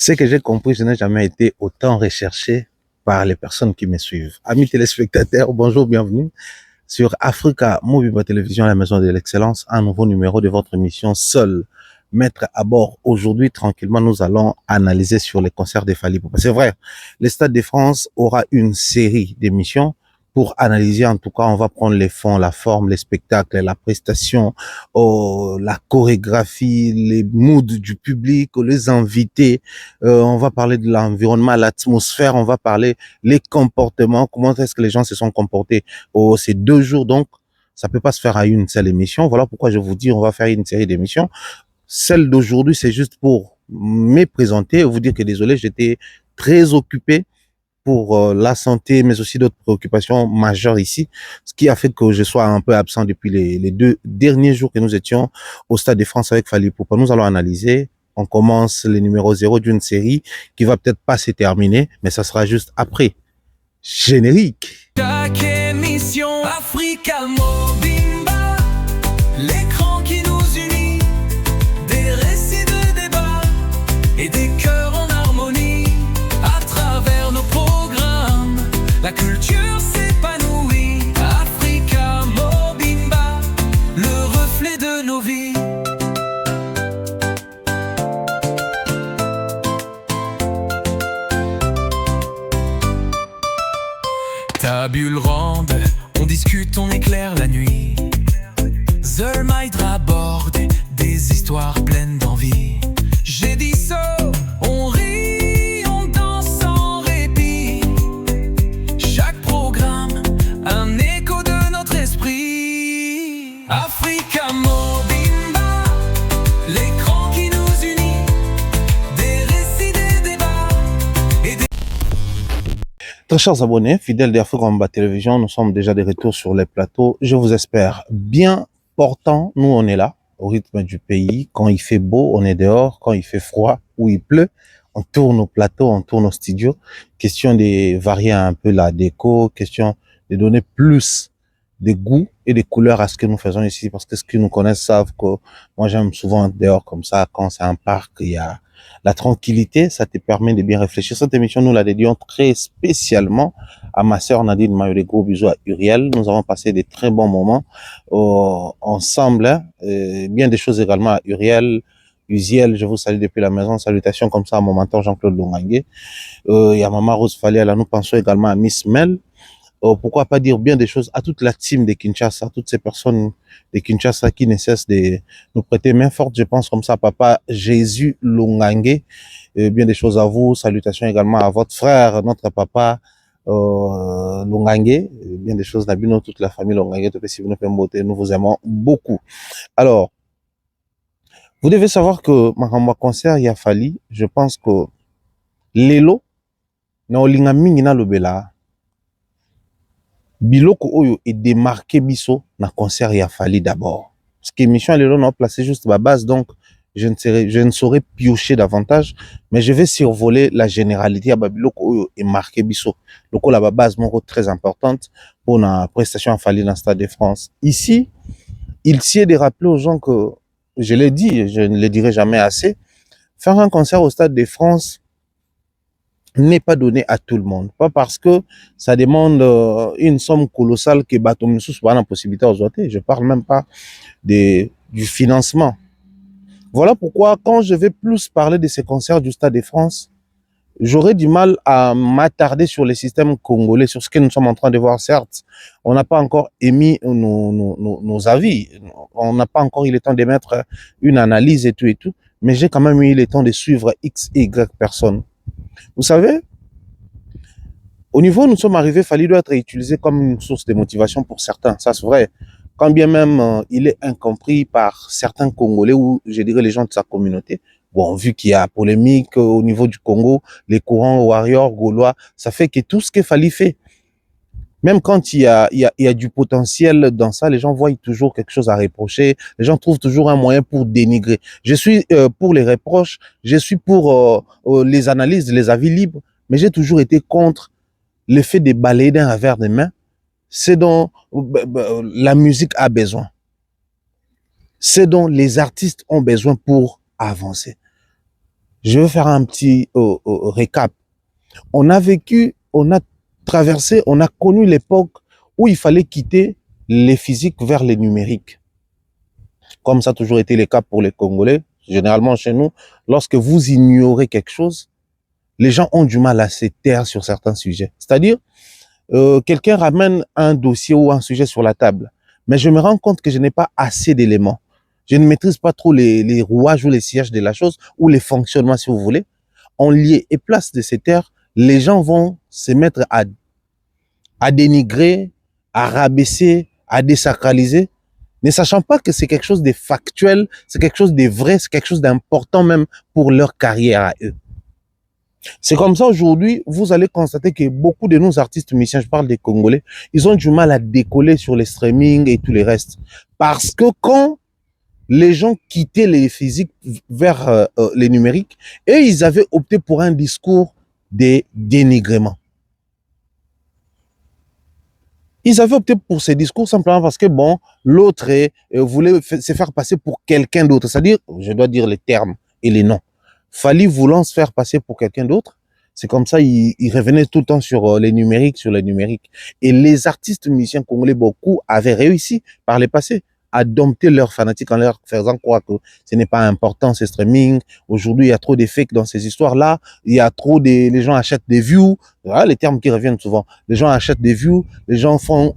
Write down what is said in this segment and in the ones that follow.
Ce que j'ai compris, je n'ai jamais été autant recherché par les personnes qui me suivent. Amis téléspectateurs, bonjour, bienvenue sur Africa Mobile Télévision, la maison de l'excellence, un nouveau numéro de votre émission Seul Maître à bord. Aujourd'hui, tranquillement, nous allons analyser sur les concerts de Fally Ipupa. C'est vrai, le Stade de France aura une série d'émissions pour analyser. En tout cas, on va prendre les fonds, la forme, les spectacles, la prestation, la chorégraphie, les moods du public, les invités. On va parler de l'environnement, l'atmosphère. On va parler les comportements. Comment est-ce que les gens se sont comportés ces 2 jours. Donc, ça peut pas se faire à une seule émission. Voilà pourquoi je vous dis, on va faire une série d'émissions. Celle d'aujourd'hui, c'est juste pour me présenter et vous dire que désolé, j'étais très occupé pour la santé, mais aussi d'autres préoccupations majeures ici, ce qui a fait que je sois un peu absent depuis les 2 derniers jours que nous étions au Stade de France avec Fally Ipupa. Nous allons analyser. On commence le numéro 0 d'une série qui va peut-être pas se terminer, mais ça sera juste après. Générique. Chaque émission Africa Mobimba, l'écran qui nous unit, des récits de débat et des cœurs en harmonie. À travers nos programmes, la culture s'épanouit. Africa Mobimba, le reflet de nos vies. Table ronde, on discute, on éclaire la nuit. Zermaïdra aborde des histoires pleines d'envie. J'ai dit ça, on rit, on danse sans répit. Chaque programme, un écho de notre esprit. Africa Mobimba, l'écran qui nous unit, des récits, des débats et des... Très chers abonnés, fidèles d'Africa Mobile Télévision, nous sommes déjà de retour sur les plateaux. Je vous espère bien portant. Nous, on est là, au rythme du pays. Quand il fait beau, on est dehors. Quand il fait froid ou il pleut, on tourne au plateau, on tourne au studio. Question de varier un peu la déco, question de donner plus de goût et de couleurs à ce que nous faisons ici. Parce que ceux qui nous connaissent savent que moi, j'aime souvent être dehors comme ça. Quand c'est un parc, il y a la tranquillité, ça te permet de bien réfléchir. Cette émission, nous la dédions très spécialement à ma sœur Nadine Mayo. Des gros bisous à Uriel. Nous avons passé des très bons moments ensemble. Bien des choses également à Uriel. Uziel, je vous salue depuis la maison. Salutations comme ça à mon mentor Jean-Claude Longangue. Il y a Maman Rose Fally. Nous pensons également à Miss Mel. Pourquoi pas dire bien des choses à toute la team de Kinshasa, toutes ces personnes de Kinshasa qui ne cessent de nous prêter main forte. Je pense comme ça, Papa Jésus Longangue. Bien des choses à vous. Salutations également à votre frère, notre papa Longangue. Bien des choses d'abino, toute la famille Longangue. Nous vous aimons beaucoup. Alors, vous devez savoir que ma concert, il y a Fally. Je pense que Lelo, na olinga mingi na lobela. Biloko oyo est démarqué biso na concert ya Fally d'abord. Parce que l'émission elle est placé juste à la base, donc je ne saurais piocher davantage, mais je vais survoler la généralité à biloko oyo est marqué biso. Loko la base mon très importante pour la prestation à Fally dans le Stade de France. Ici, il s'y est de rappeler aux gens que, je l'ai dit, je ne le dirai jamais assez, faire un concert au Stade de France n'est pas donné à tout le monde. Pas parce que ça demande une somme colossale que Batomissou soit la possibilité d'oser. Je parle même pas du financement. Voilà pourquoi quand je vais plus parler de ces concerts du Stade de France, j'aurais du mal à m'attarder sur les systèmes congolais, sur ce que nous sommes en train de voir. Certes, on n'a pas encore émis nos avis. On n'a pas encore eu le temps de mettre une analyse et tout. Mais j'ai quand même eu le temps de suivre X et Y personnes. Vous savez, au niveau où nous sommes arrivés, Fally doit être utilisé comme une source de motivation pour certains. Ça, c'est vrai. Quand bien même il est incompris par certains Congolais ou, je dirais, les gens de sa communauté. Bon, vu qu'il y a polémique au niveau du Congo, les courants warriors, gaulois, ça fait que tout ce que Fally fait, même quand il y a du potentiel dans ça, les gens voient toujours quelque chose à reprocher. Les gens trouvent toujours un moyen pour dénigrer. Je suis pour les reproches, je suis pour les analyses, les avis libres, mais j'ai toujours été contre l'effet de balayer d'un revers de main. C'est dont la musique a besoin. C'est dont les artistes ont besoin pour avancer. Je vais faire un petit récap. On a vécu, on a traversé, on a connu l'époque où il fallait quitter les physiques vers les numériques. Comme ça a toujours été le cas pour les Congolais, généralement chez nous, lorsque vous ignorez quelque chose, les gens ont du mal à se taire sur certains sujets. C'est-à-dire, quelqu'un ramène un dossier ou un sujet sur la table, mais je me rends compte que je n'ai pas assez d'éléments. Je ne maîtrise pas trop les rouages ou les sièges de la chose, ou les fonctionnements, si vous voulez. En lieu et place de ces terres, les gens vont se mettre à dénigrer, à rabaisser, à désacraliser, ne sachant pas que c'est quelque chose de factuel, c'est quelque chose de vrai, c'est quelque chose d'important même pour leur carrière à eux. C'est comme ça aujourd'hui, vous allez constater que beaucoup de nos artistes musiciens, je parle des Congolais, ils ont du mal à décoller sur les streaming et tout le reste. Parce que quand les gens quittaient les physiques vers les numériques, et ils avaient opté pour un discours de dénigrement. Ils avaient opté pour ces discours simplement parce que, bon, l'autre voulait se faire passer pour quelqu'un d'autre. C'est-à-dire, je dois dire les termes et les noms. Fally voulant se faire passer pour quelqu'un d'autre, c'est comme ça, il revenait tout le temps sur les numériques, sur les numériques. Et les artistes musiciens congolais, beaucoup, avaient réussi par le passé à dompter leurs fanatiques en leur faisant croire que ce n'est pas important, ce streaming. Aujourd'hui, il y a trop de fakes dans ces histoires-là. Il y a trop de, les gens achètent des views. Voilà les termes qui reviennent souvent. Les gens achètent des views, les gens font,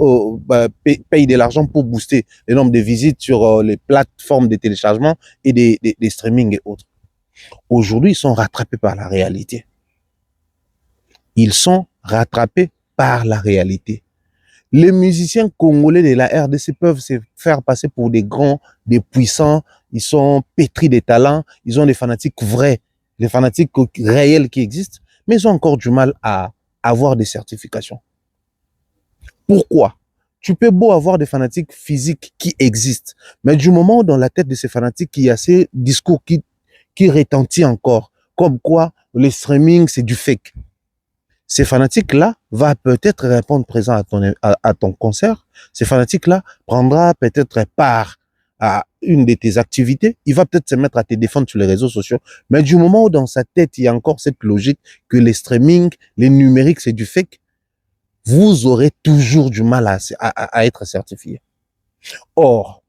payent de l'argent pour booster le nombre de visites sur les plateformes de téléchargement et des streaming et autres. Aujourd'hui, ils sont rattrapés par la réalité. Ils sont rattrapés par la réalité. Les musiciens congolais de la RDC peuvent se faire passer pour des grands, des puissants. Ils sont pétris de talents. Ils ont des fanatiques vrais, des fanatiques réels qui existent, mais ils ont encore du mal à avoir des certifications. Pourquoi? Tu peux beau avoir des fanatiques physiques qui existent, mais du moment où dans la tête de ces fanatiques, il y a ces discours qui retentissent encore, comme quoi le streaming, c'est du fake. Ces fanatiques-là va peut-être répondre présent à ton concert. Ces fanatiques-là prendra peut-être part à une de tes activités. Il va peut-être se mettre à te défendre sur les réseaux sociaux. Mais du moment où dans sa tête, il y a encore cette logique que les streaming, les numériques, c'est du fake, vous aurez toujours du mal à être certifié. Or,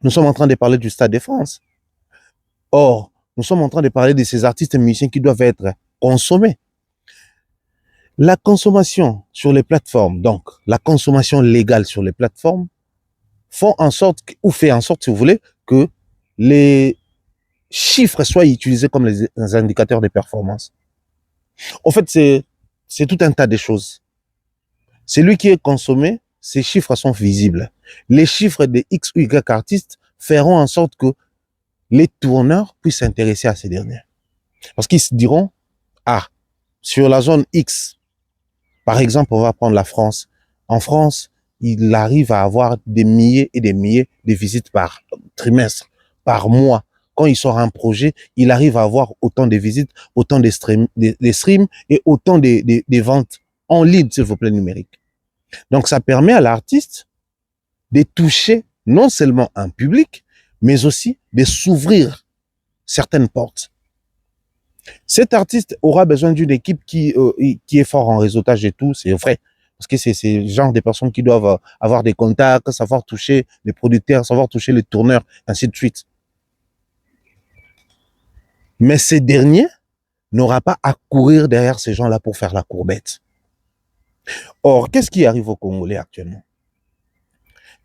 nous sommes en train de parler du Stade de France. Or, nous sommes en train de parler de ces artistes et musiciens qui doivent être consommés. La consommation sur les plateformes, donc la consommation légale sur les plateformes, font en sorte, ou fait en sorte, si vous voulez, que les chiffres soient utilisés comme les indicateurs de performance. En fait, c'est tout un tas de choses. Celui qui est consommé, ces chiffres sont visibles. Les chiffres de X ou Y artistes feront en sorte que les tourneurs puissent s'intéresser à ces derniers. Parce qu'ils se diront, ah, sur la zone X, par exemple, on va prendre la France. En France, il arrive à avoir des milliers et des milliers de visites par trimestre, par mois. Quand il sort un projet, il arrive à avoir autant de visites, autant de streams et autant de ventes en ligne, s'il vous plaît, numérique. Donc, ça permet à l'artiste de toucher non seulement un public, mais aussi de s'ouvrir certaines portes. Cet artiste aura besoin d'une équipe qui est fort en réseautage et tout, c'est vrai. Parce que c'est ce genre de personnes qui doivent avoir des contacts, savoir toucher les producteurs, savoir toucher les tourneurs, ainsi de suite. Mais ces derniers n'auront pas à courir derrière ces gens-là pour faire la courbette. Or, qu'est-ce qui arrive aux Congolais actuellement?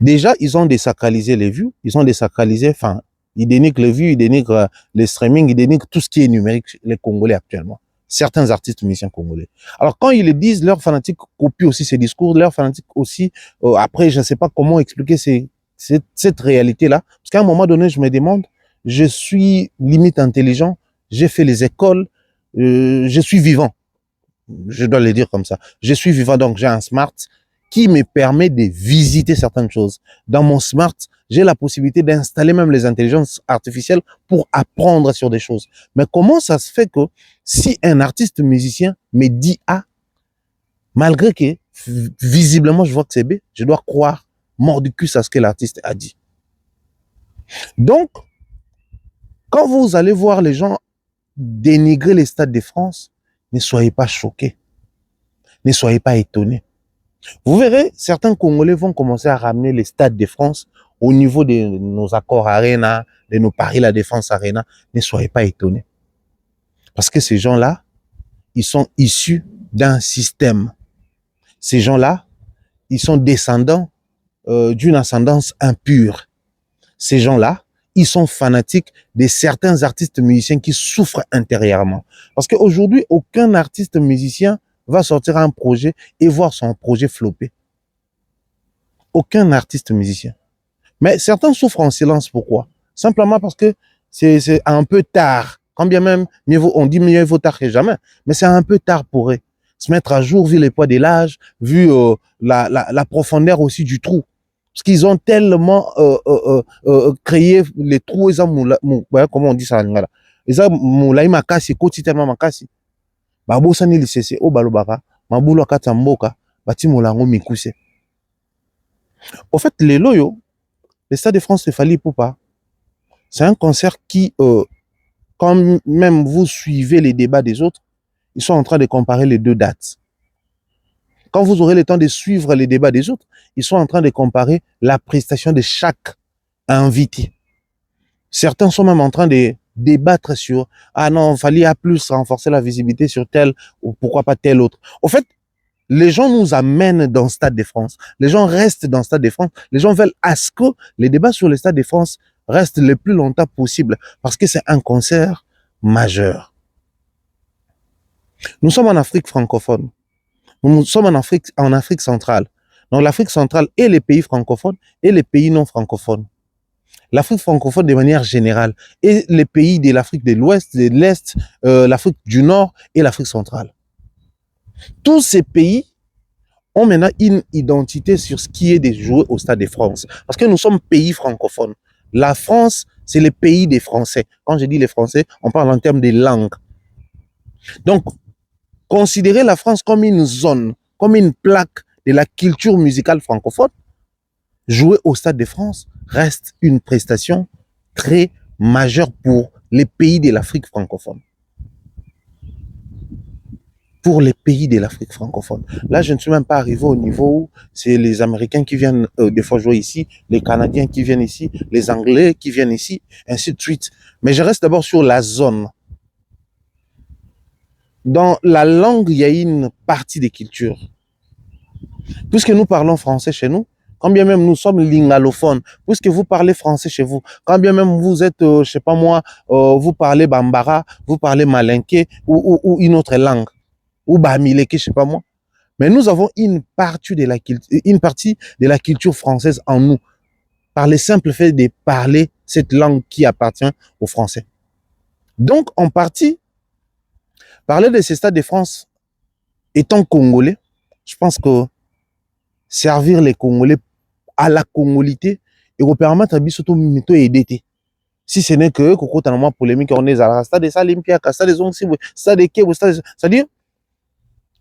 Déjà, ils ont désacralisé les vues, ils ont désacralisé, enfin, ils dénigrent les vues, ils dénigrent les streaming, ils dénigrent tout ce qui est numérique, les Congolais actuellement. Certains artistes musiciens congolais. Alors, quand ils le disent, leurs fanatiques copient aussi ces discours, leurs fanatiques aussi, après, je ne sais pas comment expliquer cette réalité-là. Parce qu'à un moment donné, je me demande, je suis limite intelligent, j'ai fait les écoles, je suis vivant. Je dois le dire comme ça. Je suis vivant, donc j'ai un smart qui me permet de visiter certaines choses. Dans mon smart, j'ai la possibilité d'installer même les intelligences artificielles pour apprendre sur des choses. Mais comment ça se fait que si un artiste musicien me dit A, malgré que visiblement je vois que c'est B, je dois croire mordicus à ce que l'artiste a dit. Donc, quand vous allez voir les gens dénigrer les stades de France, ne soyez pas choqués, ne soyez pas étonnés. Vous verrez, certains Congolais vont commencer à ramener les stades de France au niveau de nos accords Arena, de nos Paris La Défense Arena. Ne soyez pas étonnés. Parce que ces gens-là, ils sont issus d'un système. Ces gens-là, ils sont descendants d'une ascendance impure. Ces gens-là, ils sont fanatiques de certains artistes musiciens qui souffrent intérieurement. Parce qu'aujourd'hui, aucun artiste musicien va sortir un projet et voir son projet flopper. Aucun artiste musicien. Mais certains souffrent en silence. Pourquoi? Simplement parce que c'est un peu tard. Quand bien même, on dit mieux vaut tard que jamais. Mais c'est un peu tard pour eux. Se mettre à jour, vu les poids de l'âge, vu la profondeur aussi du trou. Parce qu'ils ont tellement créé les trous, comment on dit ça? Ils ont makasi, koti tellement makasi. Babosani lisese o balobaka, mabulo kata mboka, bati molango mikuse. Au fait, les loyo, les Stades de France de Fally Ipupa, c'est un concert qui, quand même vous suivez les débats des autres, ils sont en train de comparer les deux dates. Quand vous aurez le temps de suivre les débats des autres, ils sont en train de comparer la prestation de chaque invité. Certains sont même en train de débattre sur « Ah non, il fallait plus renforcer la visibilité sur tel ou pourquoi pas tel autre ». Au fait, les gens nous amènent dans le Stade de France. Les gens restent dans le Stade de France. Les gens veulent à ce que les débats sur le Stade de France restent le plus longtemps possible parce que c'est un concert majeur. Nous sommes en Afrique francophone. Nous sommes en Afrique centrale. Donc l'Afrique centrale et les pays francophones et les pays non francophones. L'Afrique francophone de manière générale et les pays de l'Afrique de l'Ouest, de l'Est, l'Afrique du Nord et l'Afrique centrale. Tous ces pays ont maintenant une identité sur ce qui est de jouer au Stade de France. Parce que nous sommes pays francophones. La France, c'est le pays des Français. Quand je dis les Français, on parle en termes de langue. Donc, considérer la France comme une zone, comme une plaque de la culture musicale francophone, jouer au Stade de France reste une prestation très majeure pour les pays de l'Afrique francophone. Pour les pays de l'Afrique francophone. Là, je ne suis même pas arrivé au niveau où c'est les Américains qui viennent des fois jouer ici, les Canadiens qui viennent ici, les Anglais qui viennent ici, ainsi de suite. Mais je reste d'abord sur la zone. Dans la langue, il y a une partie des cultures. Puisque nous parlons français chez nous, quand bien même nous sommes lingalophones, puisque vous parlez français chez vous, quand bien même vous êtes, je sais pas moi, vous parlez bambara, vous parlez malinké ou une autre langue, ou bamileke, je sais pas moi. Mais nous avons une partie de la culture française en nous, par le simple fait de parler cette langue qui appartient aux Français. Donc, en partie, parler de ces Stades de France étant congolais, je pense que servir les Congolais à la congolité et vous permettre à surtout de aider. Si ce n'est que Koko Tanama polémique, on est à la Stade de Salimpiaka, Stade de Zongsi, Stade de Kebo, c'est-à-dire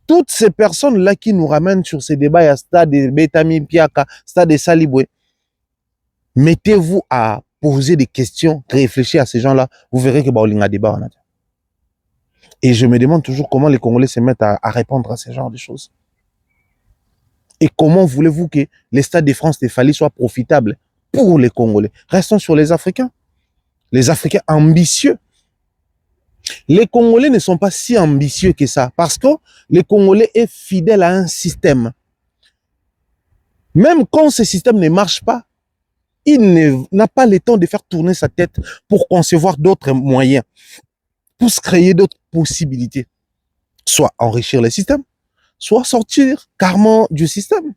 toutes ces personnes-là qui nous ramènent sur ces débats, il y a Stade de Betami Piaka, Stade de Salibwe, mettez-vous à poser des questions, réfléchir à ces gens-là, vous verrez que il y a un débat. Et je me demande toujours comment les Congolais se mettent à répondre à ce genre de choses. Et comment voulez-vous que les Stades de France de Fally soient profitables pour les Congolais? Restons sur les Africains. Les Africains ambitieux. Les Congolais ne sont pas si ambitieux que ça parce que les Congolais est fidèle à un système. Même quand ce système ne marche pas, il n'a pas le temps de faire tourner sa tête pour concevoir d'autres moyens, pour se créer d'autres possibilités. Soit enrichir le système, soit sortir carrément du système.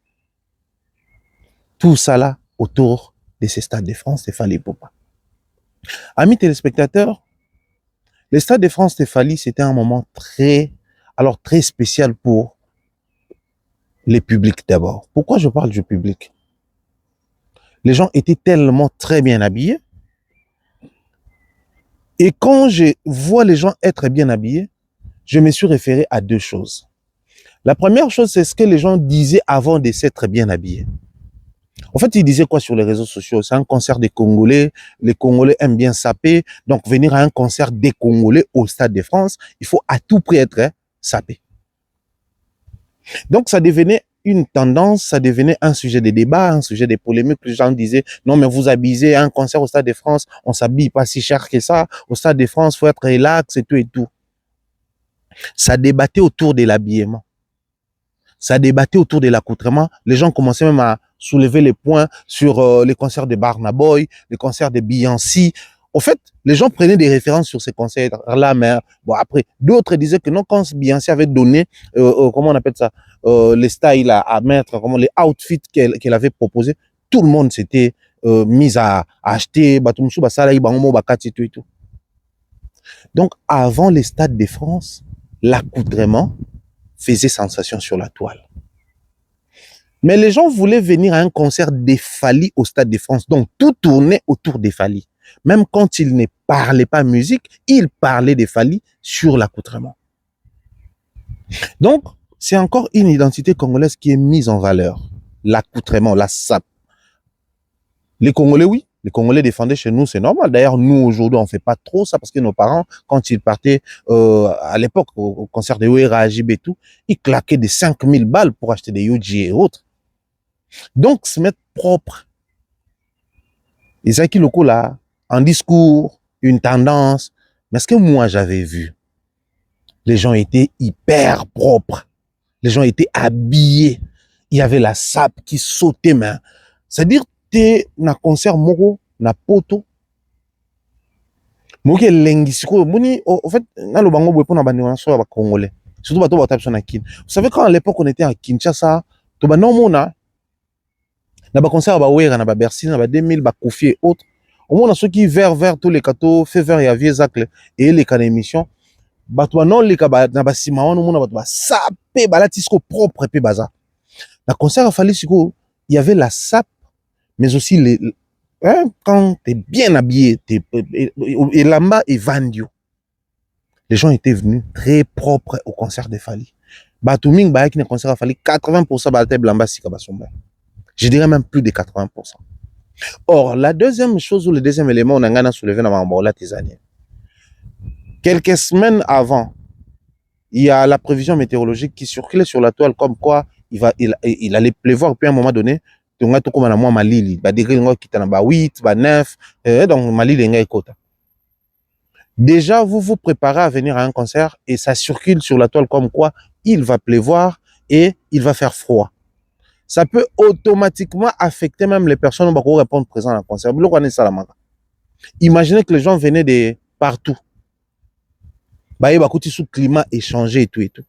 Tout ça là autour de ces Stades de France de Fally Ipupa. Amis téléspectateurs, les Stades de France de Fally, c'était un moment très spécial pour les publics d'abord. Pourquoi je parle du public? Les gens étaient tellement très bien habillés. Et quand je vois les gens être bien habillés, je me suis référé à deux choses. La première chose, c'est ce que les gens disaient avant de s'être bien habillés. En fait, il disait quoi sur les réseaux sociaux? C'est un concert des Congolais. Les Congolais aiment bien saper. Donc, venir à un concert des Congolais au Stade de France, il faut à tout prix être sapé. Donc, ça devenait une tendance, ça devenait un sujet de débat, un sujet de polémique. Les gens disaient, non, mais vous abusez, un concert au Stade de France, on s'habille pas si cher que ça. Au Stade de France, faut être relax et tout et tout. Ça débattait autour de l'habillement. Ça débattait autour de l'accoutrement. Les gens commençaient même à soulever les points sur les concerts de Burna Boy, les concerts de Beyoncé. Au fait, les gens prenaient des références sur ces concerts-là, mais bon, après, d'autres disaient que non, quand Beyoncé avait donné, comment on appelle ça, les styles à mettre, comment les outfits qu'elle avait proposés, tout le monde s'était mis à acheter, et tout. Donc, avant les stades de France, l'accoutrement faisait sensation sur la toile. Mais les gens voulaient venir à un concert des Fally au Stade de France. Donc, tout tournait autour des Fally. Même quand ils ne parlaient pas musique, ils parlaient des Fally sur l'accoutrement. Donc, c'est encore une identité congolaise qui est mise en valeur. L'accoutrement, la sape. Les Congolais, oui. Les Congolais défendaient chez nous, c'est normal. D'ailleurs, nous, aujourd'hui, on fait pas trop ça parce que nos parents, quand ils partaient à l'époque au concert de Ouera, Ajib et tout, ils claquaient des 5000 balles pour acheter des Yoji et autres. Donc, se mettre propre. Et ça qui le coup là, un discours, une tendance. Mais ce que moi, j'avais vu, les gens étaient hyper propres. Les gens étaient habillés. Il y avait la sape qui sautait, mais c'est-à-dire, t'es na concert moko, na poto. Moke lengi siko, moni, en fait, na lo bango bwepo na bandi wana so ba Congolais. Surtout bato batap sur na Kin. Vous savez, quand à l'époque on était à Kinshasa, to ba non mona, na ba concert ba Ouera, na ba Bercy, na ba 2000, ba Kofi et autres. Au moins, ceux qui vers tous les cadeaux, fait vers ya vieux zacle et les cas d'émission. Bato non les cas na ba simawan, au moins bato ba sapé, ba la tisco propre et puis baza. Na concert a fallu siko, il y avait la sape, mais aussi quand tu es bien habillé, et là-bas est vendu. Les gens étaient venus très propres au concert de Fally. Batuming ba qui ne concert a Fally 80% balte blamba sika basomba. Je dirais même plus de 80%. Or, la deuxième chose ou le deuxième élément on a soulevé dans Mambola Tizania. Quelques semaines avant, il y a la prévision météorologique qui circulait sur la toile comme quoi il allait pleuvoir, puis à un moment donné, donc tout comme à moi malili ba degré ngo kitana ba 8 ba 9 donc malili nga ekota. Déjà vous vous préparez à venir à un concert et ça circule sur la toile comme quoi il va pleuvoir et il va faire froid. Ça peut automatiquement affecter même les personnes qui vont répondre présent à un concert. Imaginez que les gens venaient de partout. Bah il va côté sous climat échangé et tout et tout.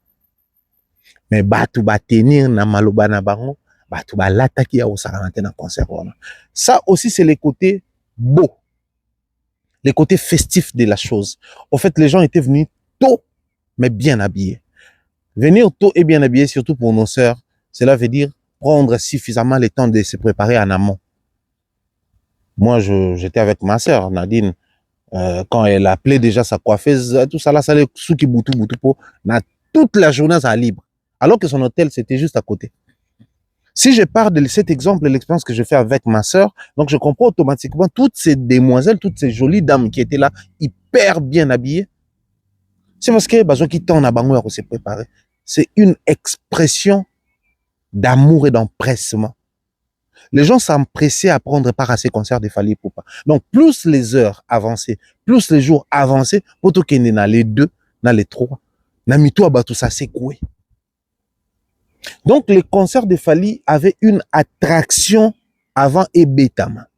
Mais bah tout va tenir na maloba na bango. Ça aussi, c'est les côtés beaux, les côtés festifs de la chose. En fait, les gens étaient venus tôt, mais bien habillés. Venir tôt et bien habillés, surtout pour nos sœurs, cela veut dire prendre suffisamment le temps de se préparer en amont. Moi, j'étais avec ma sœur, Nadine, quand elle appelait déjà sa coiffeuse, tout ça là, ça allait souki boutou pour toute la journée ça libre. Alors que son hôtel, c'était juste à côté. Si je pars de cet exemple, de l'expérience que je fais avec ma sœur, donc je comprends automatiquement toutes ces demoiselles, toutes ces jolies dames qui étaient là, hyper bien habillées. C'est parce que besoin qui t'en a bango à se préparer. C'est une expression d'amour et d'empressement. Les gens s'empressaient à prendre part à ces concerts de Fally Ipupa. Donc plus les heures avancées, plus les jours avancés, pour tout qu'il y ait les 2, dans les 3, na mito tout ça secoué. Donc, les concerts de Fally avaient une attraction avant et bétama.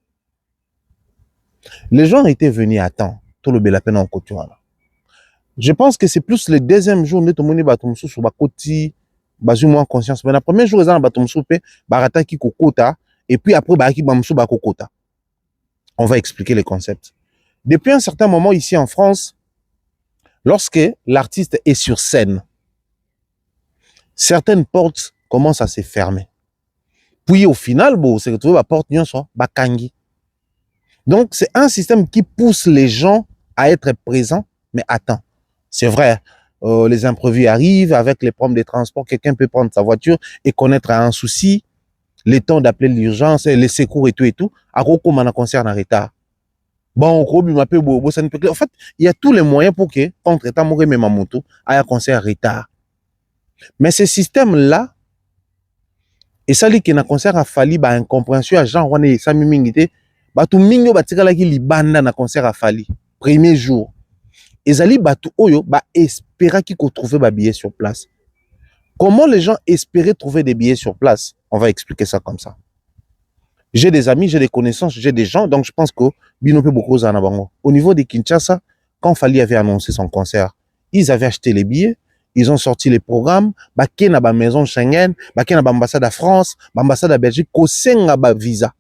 Les gens étaient venus à temps. Tout le belapena en côté. Je pense que c'est plus le deuxième jour de Tomoni Batumsu sur Bakoti, Bazu moins conscience. Mais le premier jour, ils ont Batumsu pe, Barata ki kokota, et puis après, Baraki Bamsu Bakokota. On va expliquer les concepts. Depuis un certain moment ici en France, lorsque l'artiste est sur scène, certaines portes commencent à se fermer. Puis au final, bon, c'est retrouvé la porte bakangi. Donc c'est un système qui pousse les gens à être présents, mais attends. C'est vrai, les imprévus arrivent avec les problèmes de transport. Quelqu'un peut prendre sa voiture et connaître un souci. le temps d'appeler l'urgence, les secours et tout, à comme un concert en retard. Bon, en fait, il y a tous les moyens pour que, contre-temps, moi, même moto, à un concert en retard. Mais ce système-là, et ça, qui na concert a fallu, bah, incompréhension, à genre, on est, ça, mimingité, bah, tout mignon, bah, tika la qui libanda na concert a fallu. Premier jour. Et Zali, bah, tout oyo, bah, espéra qu'il trouve bah, billets sur place. Comment les gens espéraient trouver des billets sur place? On va expliquer ça comme ça. J'ai des amis, j'ai des connaissances, j'ai des gens, donc je pense que Binope beaucoup en avant. Au niveau de Kinshasa, quand Fali avait annoncé son concert, ils avaient acheté les billets, ils ont sorti les programmes, baké na ba maison Schengen, baké na ba ambassade à France, ba ambassade à Belgique, kosenga ba visa.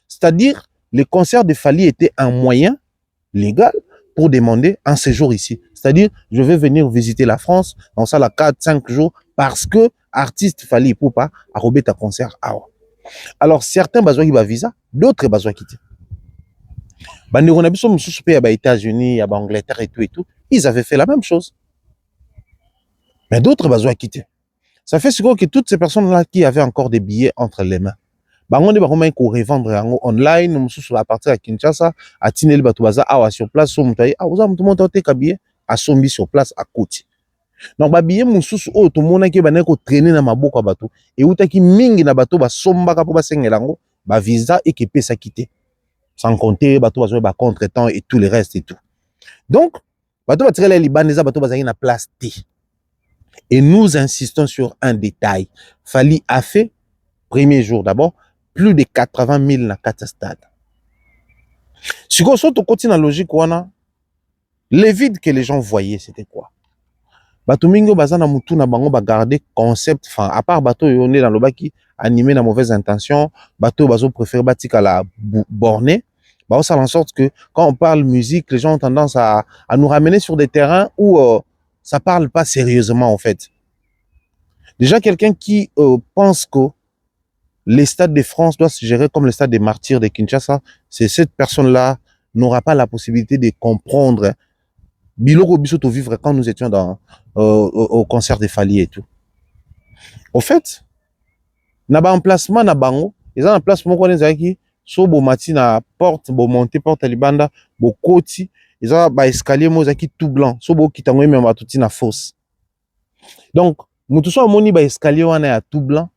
C'est-à-dire, le concert de Fali était un moyen légal pour demander un séjour ici. C'est-à-dire, je vais venir visiter la France dans ça la 4-5 jours parce que artiste Fali pour pas arrober ta concert. Alors, certains besoin qui va visa, d'autres besoin quitter. Bandi on a besoin de États-Unis, à Angleterre et tout, ils avaient fait la même chose. Mais d'autres besoin quitter. Ça fait sûr que toutes ces personnes-là qui avaient encore des billets entre les mains, on est revendre online, à partir de Kinshasa, à Tinel Batouaza, sur place, sur Moutaï, vous avez tout le monde billet, à Sombi sur place, à côté. Donc, ba billet mususu o to mona ke baneko traîner na maboko bato et utaki mingi na bato ba somba ka po ba sengelango ba visa et ke pesa quitter sans compter bato ba ba contre-temps et tout le reste et tout. Donc bato ba tirela libaneza bato ba zaki na place T. Et nous insistons sur un détail. Fali a fait premier jour d'abord plus de 80 000 na 4 stades. Si on saute au côté dans la logique wana, les vides que les gens voyaient c'était quoi? Bato mingo bazana mutu na bango ba garder concept, enfin à part bato on est dans le baki animé na mauvaise intention, bato bazo préférer batika la borner, bah ça en sorte que quand on parle musique, les gens ont tendance à nous ramener sur des terrains où ça parle pas sérieusement en fait. Déjà quelqu'un qui pense que les stades de France doivent se gérer comme les stades des martyrs de Kinshasa, c'est cette personne-là n'aura pas la possibilité de comprendre Biloko Bisoto vivre quand nous étions au concert de Fali et tout. Au fait, na ba emplacement na bango, ils ont un emplacement qu'on est qui so bo mati na porte, bo monter porte libanda, bo koti, ils ont ba escalier mozaki tout blanc, so bo kitango même batuti na fosse. Donc, mutu so moni ba escalier wana ya tout blanc,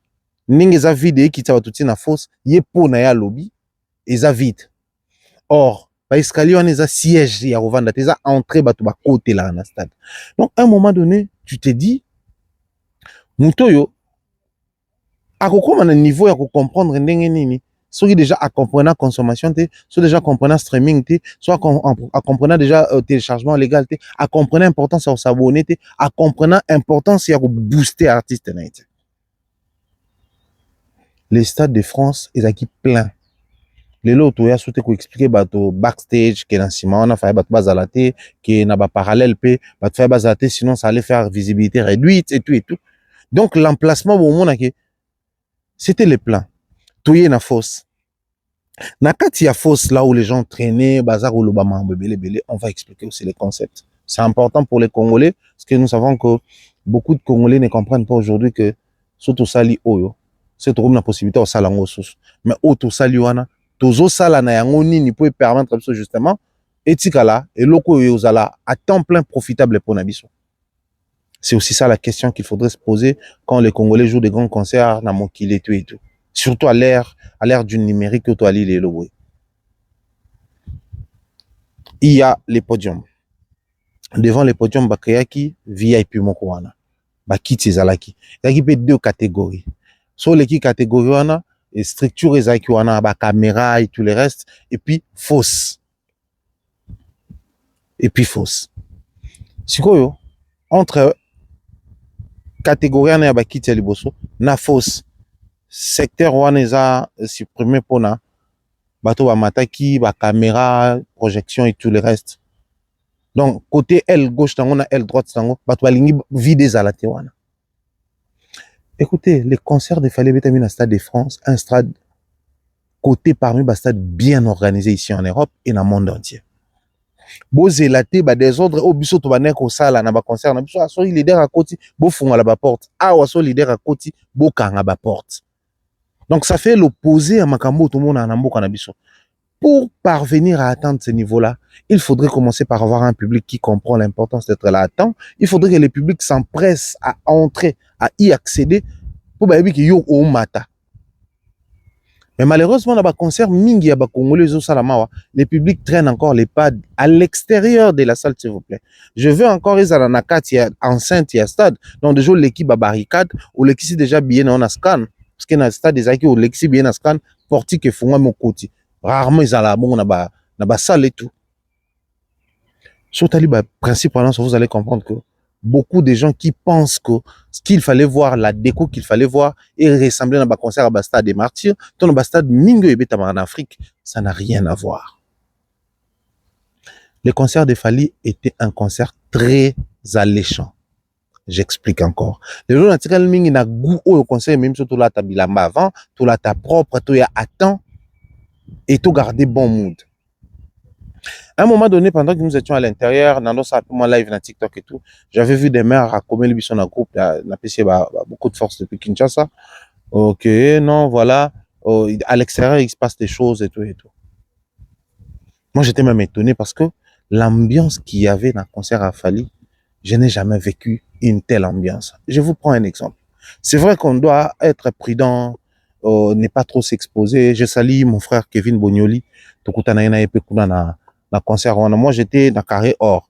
ninge za vide ki ta batuti na fosse, ye po na ya lobby, eza vide. Or, ba escalier on a siège ya revendre tes entrée bato ba côté là na stade. Donc à un moment donné, tu te dis mutoyo akokoma na niveau ya ko comprendre ndenge nini, soki déjà à comprendre consommation té, soit déjà comprendre streaming té, soit à comprendre déjà téléchargement légal té, à comprendre importance à s'abonner té, à comprendre importance ya ko booster artiste na té. Les stades de France ezaki plein. Les lots ya souhaité ko expliquer bato backstage que dans ciment on a fait bato bazalate que na ba parallèle p bato fait bazalate sinon ça allait faire visibilité réduite et tout. Donc l'emplacement au monde que c'était les plans. Touyer na fosse. Na kati ya fosse là où les gens traînaient bazar ou lobama belé, on va expliquer aussi les concepts. C'est important pour les Congolais parce que nous savons que beaucoup de Congolais ne comprennent pas aujourd'hui que surtout sali oyo c'est trop la possibilité au salango sous mais auto sali wana tozo sala na yango nini peut permettre justement etikala et loko yozala à temps plein profitable pour nabiso. C'est aussi ça la question qu'il faudrait se poser quand les Congolais jouent des grands concerts na mokili et tout. Surtout à l'ère du numérique que toi les lobo. Il y a les podiums. Devant les podiums bakayaki VIP moko wana. Bakiti zalaki. Yaki pe deux catégories. Sur les catégories wana et structure ezaki wana ba caméra et tout le reste et puis fausse. Sikoyo entre catégorie na ba kiti ya liboso na fausse secteur wana eza supprimé pona bato ba mataki ba caméra projection et tout le reste. Donc côté aile gauche tango na aile droite tango bato balingi vide zalate wana. Écoutez, les concerts de Fali Betami na Stade de France, un stade côté parmi les stades bien organisés ici en Europe et dans le monde entier. Bozelaté ba désordre au biso to banek au sala na ba concert na biso aso leader à côté bo funga la ba porte a waso leader à côté bo kanga ba porte. Donc ça fait l'opposé à makambo tout le monde en ambo cannabis. Pour parvenir à atteindre ce niveau-là, il faudrait commencer par avoir un public qui comprend l'importance d'être là à temps. Il faudrait que le public s'empresse à entrer, à y accéder pour que yo au mata. Mais malheureusement, dans les concerts, mingi ya ba Congolais au Salamawa, les publics traînent encore les pas à l'extérieur de la salle, s'il vous plaît. Je veux encore les ananakat, il y a enceinte, il y a stade. Donc, déjà, l'équipe à barricade, ou l'équipe c'est déjà bien on a scan. Parce qu'il y a un stade des acquis, ou l'équipe bien à scan, portique et fonga mon côté. Rarement, ils ont la bon, na ba salle et tout. Sur Taliba, principe, vous allez comprendre que beaucoup de gens qui pensent que ce qu'il fallait voir, la déco qu'il fallait voir et ressembler dans le concert à Bastade des Martyrs, dans le Bastade Mingo et Betama en Afrique, ça n'a rien à voir. Le concert de Fally était un concert très alléchant. J'explique encore. Les gens naturellement mingi na goût au concert même surtout là ta bilamba avant, tout là ta propre, tout y a attend et tout garder bon mood. À un moment donné, pendant que nous étions à l'intérieur, dans notre live dans TikTok et tout, j'avais vu des mères à comme ils sont dans le groupe, la PC beaucoup de force depuis Kinshasa. Ok, non, voilà. À l'extérieur, il se passe des choses et tout et tout. Moi, j'étais même étonné parce que l'ambiance qu'il y avait dans le concert à Fally, je n'ai jamais vécu une telle ambiance. Je vous prends un exemple. C'est vrai qu'on doit être prudent, ne pas trop s'exposer. Je salue mon frère Kevin Bonioli. Na concert moi j'étais dans carré or,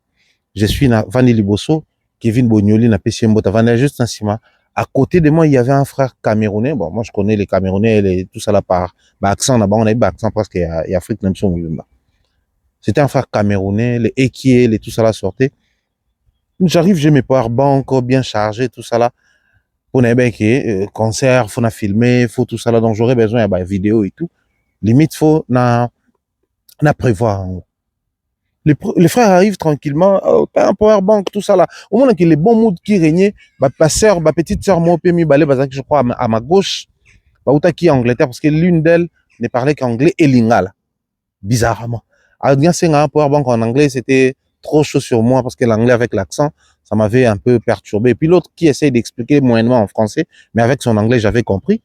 je suis dans Vani Liboso, Kevin Bonioli na PC Mbota Vani juste en cima. À côté de moi il y avait un frère camerounais. Bon, moi je connais les Camerounais tout ça là par accent là-bas, on a eu accent parce qu'il y a Afrique même son. C'était un frère camerounais, les Ekié, les tout ça là sortait. J'arrive, j'ai mes power bank bien chargés tout ça là. On a bien que concert, faut na filmer, faut tout ça là, donc j'aurais besoin de vidéo et tout. Limite faut na prévoir. Les frères arrivent tranquillement, oh, t'as un power bank, tout ça là. Au moment que les bons moods qui régnaient, ma petite sœur, moi, je crois, à ma gauche, qui est en Angleterre, parce que l'une d'elles ne parlait qu'anglais et lingala. Bizarrement. Alors, c'est un power bank en anglais, c'était trop chaud sur moi, parce que l'anglais avec l'accent, ça m'avait un peu perturbé. Et puis l'autre qui essaye d'expliquer moyennement en français, mais avec son anglais, j'avais compris.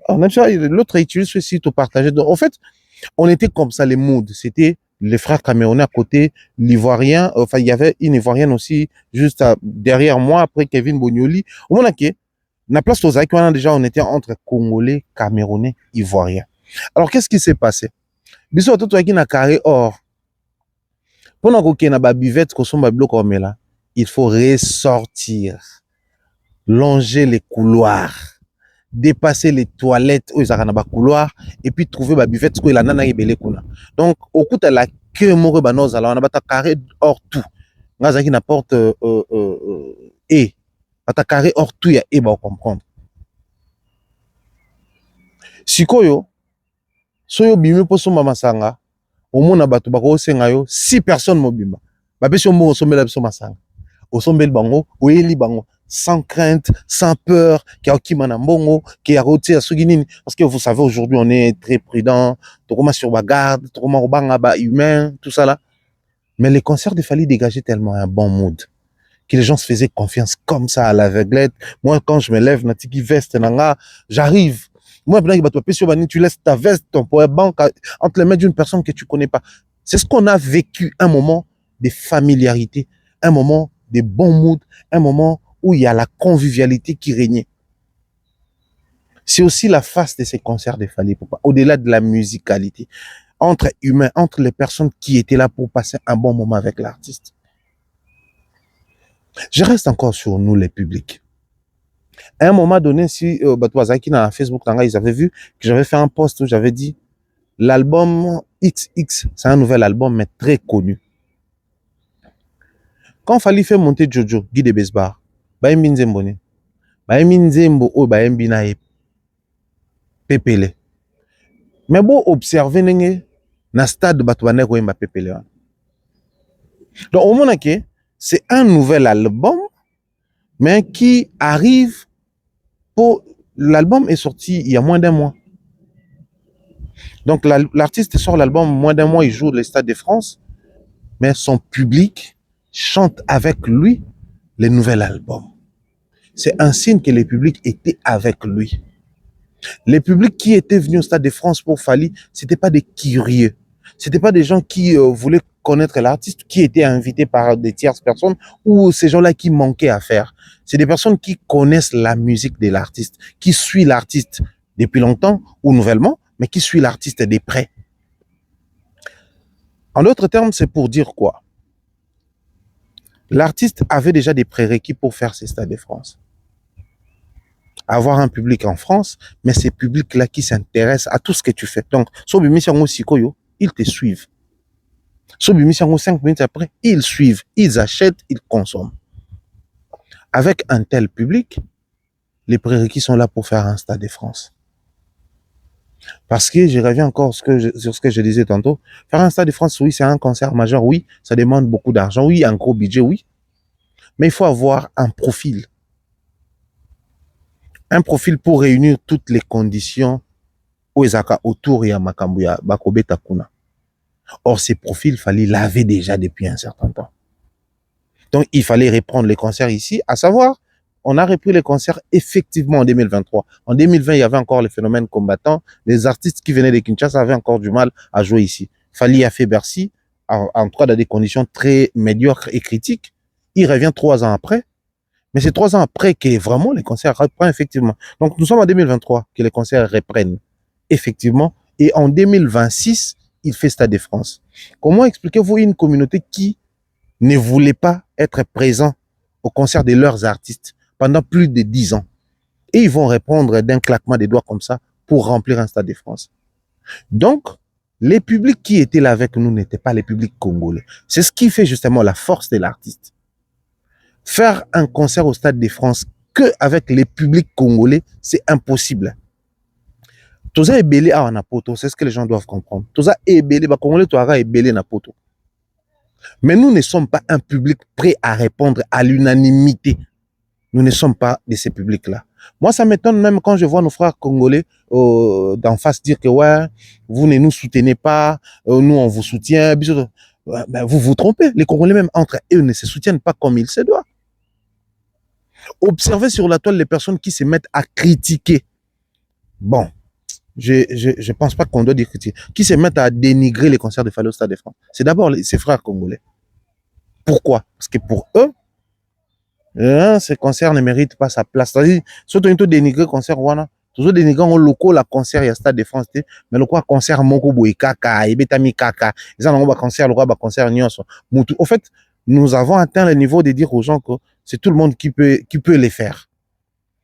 L'autre utilise ceci, tout partager. Donc, en fait, on était comme ça, les moods. C'était les frères camerounais à côté, l'Ivoirien, enfin, il y avait une Ivoirienne aussi, juste derrière moi, après Kevin Bonioli. Au moment où, la place aux Aïkouana, déjà, on était entre Congolais, Camerounais, Ivoiriens. Alors, qu'est-ce qui s'est passé? Bissot, tout qui n'a carré or. Pendant qu'on a buvette, qu'on soit bloc comme là, il faut ressortir, longer les couloirs, dépasser les toilettes où ils ont un couloir et puis trouver la buvette où il a nana ebele kuna. Donc au coup de la queue moro banoza là on a bata carré hors tout. Ngaza qui n'apporte et bata carré hors tout ya et ba comprendre. Sikoyo soyo bimi po somba masanga au mona batu bako senga yo 6 personnes mobimba. Ba peso mo sombela biso masanga. Au sombel bango, au eli bango. Sans crainte, sans peur, qui a qui manambongo, qui a roté à Suginine. Parce que vous savez, aujourd'hui, on est très prudent, tout comme sur bagarde, tout comme au bangaba humain, tout ça là. Mais les concerts de Fally dégageaient tellement un bon mood, que les gens se faisaient confiance comme ça à l'aveuglette. Moi, quand je me lève, natiki veste, nanga, j'arrive. Moi, tu laisses ta veste, ton power bank entre les mains d'une personne que tu connais pas. C'est ce qu'on a vécu, un moment de familiarité, un moment de bon mood, un moment où il y a la convivialité qui régnait. C'est aussi la face de ces concerts de Fally Ipupa, au-delà de la musicalité, entre humains, entre les personnes qui étaient là pour passer un bon moment avec l'artiste. Je reste encore sur nous, les publics. À un moment donné, si Batouazaki dans Facebook, ils avaient vu que j'avais fait un post où j'avais dit l'album XX, c'est un nouvel album, mais très connu. Quand Fally fait monter Jojo, Guy de Besbar, Baembi Nzembone, Baembi Nzembo, ou Baembi Nae, Pepele. Mais bon, observer n'engé, na stade Batouane Roemba Pepele. Donc, au moment que c'est un nouvel album, mais qui arrive pour. L'album est sorti il y a moins d'un mois. Donc, l'artiste sort l'album moins d'un mois, il joue les stades de France, mais son public chante avec lui le nouvel album. C'est un signe que le public était avec lui. Les publics qui étaient venus au Stade de France pour Fally, c'était pas des curieux. C'était pas des gens qui voulaient connaître l'artiste, qui étaient invités par des tierces personnes ou ces gens-là qui manquaient à faire. C'est des personnes qui connaissent la musique de l'artiste, qui suivent l'artiste depuis longtemps ou nouvellement, mais qui suivent l'artiste de près. En d'autres termes, c'est pour dire quoi? L'artiste avait déjà des prérequis pour faire ces Stades de France. Avoir un public en France, mais ces publics-là qui s'intéressent à tout ce que tu fais. Donc, ils te suivent. 5 minutes après, ils suivent, ils achètent, ils consomment. Avec un tel public, les prérequis sont là pour faire un Stade de France. Parce que je reviens encore sur ce que je disais tantôt. Faire un Stade de France, oui, c'est un concert majeur, oui, ça demande beaucoup d'argent, oui, un gros budget, oui. Mais il faut avoir un profil. Un profil pour réunir toutes les conditions autour de Makambuya, Bakobe Takuna. Or, ces profils, il fallait laver déjà depuis un certain temps. Donc, il fallait reprendre les concerts ici, à savoir, on a repris les concerts effectivement en 2023. En 2020, il y avait encore les phénomènes combattants. Les artistes qui venaient de Kinshasa avaient encore du mal à jouer ici. Fally a fait Bercy, en tout cas dans des conditions très médiocres et critiques. Il revient 3 ans après. Mais c'est 3 ans après que vraiment les concerts reprennent effectivement. Donc, nous sommes en 2023 que les concerts reprennent effectivement. Et en 2026, il fait Stade de France. Comment expliquez-vous une communauté qui ne voulait pas être présent au concert de leurs artistes pendant plus de 10 ans? Et ils vont répondre d'un claquement des doigts comme ça pour remplir un Stade de France. Donc, les publics qui étaient là avec nous n'étaient pas les publics congolais. C'est ce qui fait justement la force de l'artiste. Faire un concert au Stade de France que avec les publics congolais, c'est impossible. Toza ebele awa na poto, c'est ce que les gens doivent comprendre. Toza ebele, ba congolais toara ebele na poto. Mais nous ne sommes pas un public prêt à répondre à l'unanimité. Nous ne sommes pas de ces publics-là. Moi, ça m'étonne même quand je vois nos frères congolais d'en face dire que ouais, vous ne nous soutenez pas, nous on vous soutient. Ben, vous vous trompez. Les Congolais même entre eux ne se soutiennent pas comme il se doit. Observez sur la toile les personnes qui se mettent à critiquer. Bon, je pense pas qu'on doit dire critiquer. Qui se mettent à dénigrer les concerts de Fally au Stade de France. C'est d'abord ces frères congolais. Pourquoi? Parce que pour eux, ces concerts ne méritent pas sa place. C'est-à-dire, surtout ils dénigré le concert, toujours dénigré le local, la concert, il y a Stade de France, mais le concert, moko boy kaka, et betami kaka, ils ont un concert, le concert, au fait, nous avons atteint le niveau de dire aux gens que c'est tout le monde qui peut les faire.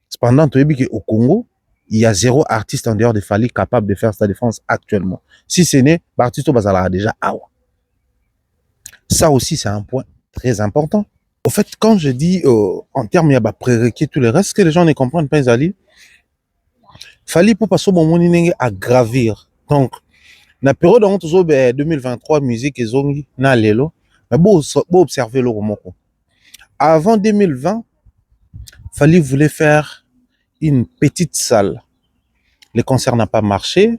Cependant, au Congo, il y a 0 artiste en dehors de Fally capable de faire Stade de France actuellement. Si ce n'est, l'artiste Bazala déjà awa. Ça aussi, c'est un point très important. Au fait, quand je dis en termes, il y a prérequis, tout le reste, que les gens ne comprennent pas, Zali, Fally pour passer au moment à gravir. Donc, la période en 2023, musique et zongi, na lelo, mais bon observer le romoko. Avant 2020, Fally voulait faire une petite salle. Le concert n'a pas marché.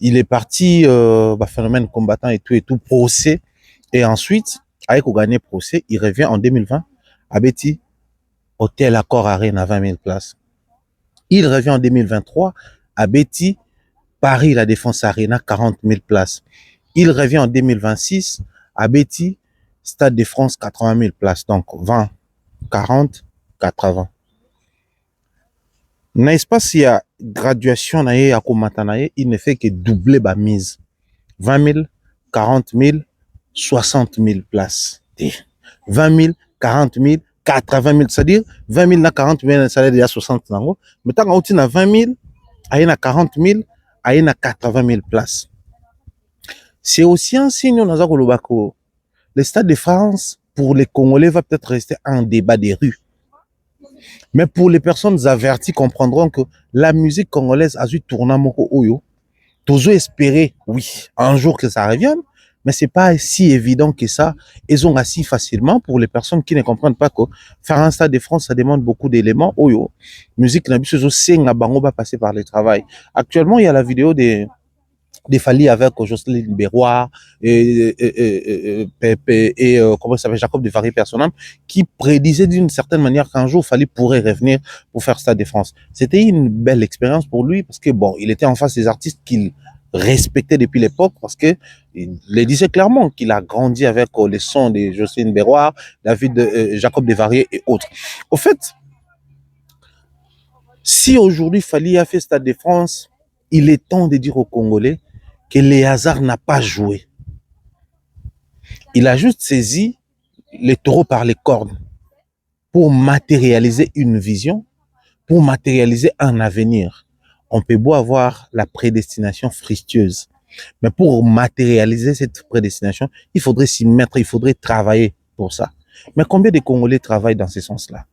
Il est parti, phénomène combattant et tout, procès. Et ensuite, avec gagné procès, il revient en 2020 à Betty, Hôtel Accor Arena, 20 000 places. Il revient en 2023 à Betty, Paris, la Défense Arena, 40 000 places. Il revient en 2026 à Betty, Stade de France, 80 000 places. Donc 20, 40, 80. N'est-ce pas s'il y a graduation, il ne fait que doubler la mise. 20 000, 40 000, 60 000 places. 20 000, 40 000, 80 000. C'est-à-dire 20 000 na 40 000, ça veut dire 60 000. Mais tant qu'on a 20 000, il y a 40 000, il y a 80 000 places. C'est aussi un signe, le Stade de France, pour les Congolais, va peut-être rester un débat des rues. Mais pour les personnes averties, comprendront que la musique congolaise a dû tourner moko oyo. Toujours espérer, oui, un jour que ça revienne, mais c'est pas si évident que ça. Ils ont assis facilement pour les personnes qui ne comprennent pas que faire un Stade de France, ça demande beaucoup d'éléments. Oyo, musique n'a pas passer par le travail. Actuellement, il y a la vidéo des Fally avec Jocelyne Berroir comment ça s'appelle, Jacob de Varé personnel, qui prédisait d'une certaine manière qu'un jour Fally pourrait revenir pour faire Stade de France. C'était une belle expérience pour lui parce que bon, il était en face des artistes qu'il respectait depuis l'époque parce que il le disait clairement qu'il a grandi avec les sons de Jocelyne Berroir, Jacob de Varé et autres. Au fait, si aujourd'hui Fally a fait Stade de France, il est temps de dire aux Congolais que le hasard n'a pas joué. Il a juste saisi les taureaux par les cornes pour matérialiser une vision, pour matérialiser un avenir. On peut beau avoir la prédestination fructueuse, mais pour matérialiser cette prédestination, il faudrait s'y mettre, il faudrait travailler pour ça. Mais combien de Congolais travaillent dans ce sens-là?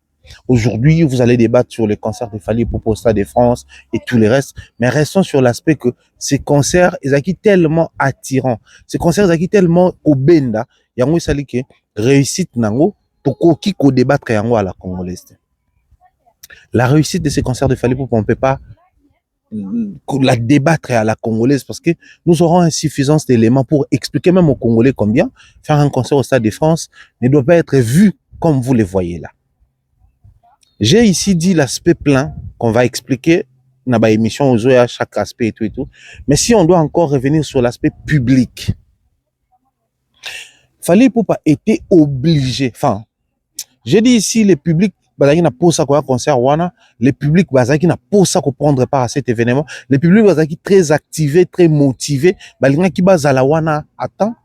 Aujourd'hui, vous allez débattre sur les concerts de Fally pour Stade de France et tout le reste, mais restons sur l'aspect que ces concerts, ils sont tellement attirants, ces concerts, ils sont tellement obenda, yango sali que réussite nango, toko ki ko débattre yango à la congolaise. La réussite de ces concerts de Fally Ipupa, on ne peut pas la débattre à la congolaise parce que nous aurons insuffisance d'éléments pour expliquer même aux Congolais combien faire un concert au Stade de France ne doit pas être vu comme vous les voyez là. J'ai ici dit l'aspect plein qu'on va expliquer dans ma émission aux à chaque aspect et tout. Mais si on doit encore revenir sur l'aspect public, Fally Ipupa était obligé. Enfin, j'ai dit ici le public bazaki na posa quoi concert wana, le public bazaki na posa ko prendre part à cet événement, le public bazaki très activé, très motivé, balinga ki bazala wana attend.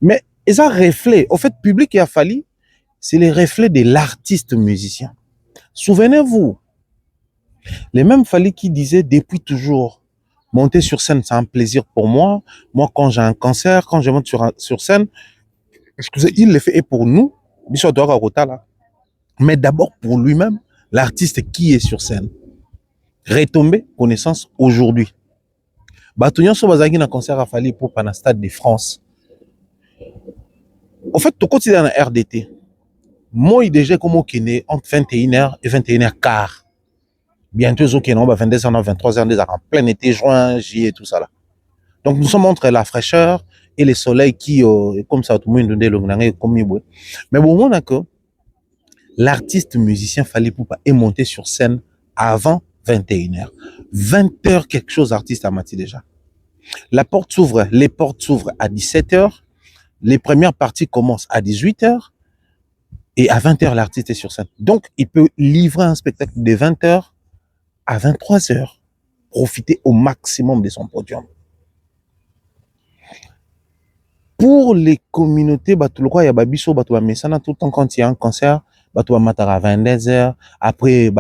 Mais ils ont reflet. Au fait, public et a Fally, c'est le reflet de l'artiste musicien. Souvenez-vous, les mêmes Fally qui disaient depuis toujours, monter sur scène, c'est un plaisir pour moi. Moi, quand j'ai un concert, quand je monte sur scène, excusez, il le fait et pour nous, mais d'abord pour lui-même, l'artiste qui est sur scène. Retomber connaissance aujourd'hui. Batouillon Sobazaki na concert à Fally pour pendant Stade de France. En fait, tout quotidien dans RDT. Moi, déjà, comme on est entre 21h et 21h15. Bientôt, ils ont 22h, 23h, en plein été, juin, juillet, tout ça là. Donc, nous sommes entre la fraîcheur et le soleil qui, comme ça, tout le monde dit, comme mais bon, on a que l'artiste musicien Fally Ipupa est monté sur scène avant 21h. 20h, quelque chose, artiste à Mati déjà. Les portes s'ouvrent à 17h. Les premières parties commencent à 18h. Et à 20h, l'artiste est sur scène. Donc, il peut livrer un spectacle de 20h à 23h. Profiter au maximum de son podium. Pour les communautés, tout le temps, il y a Babiso, tout le temps quand il y a un concert, tout à 22h. Après,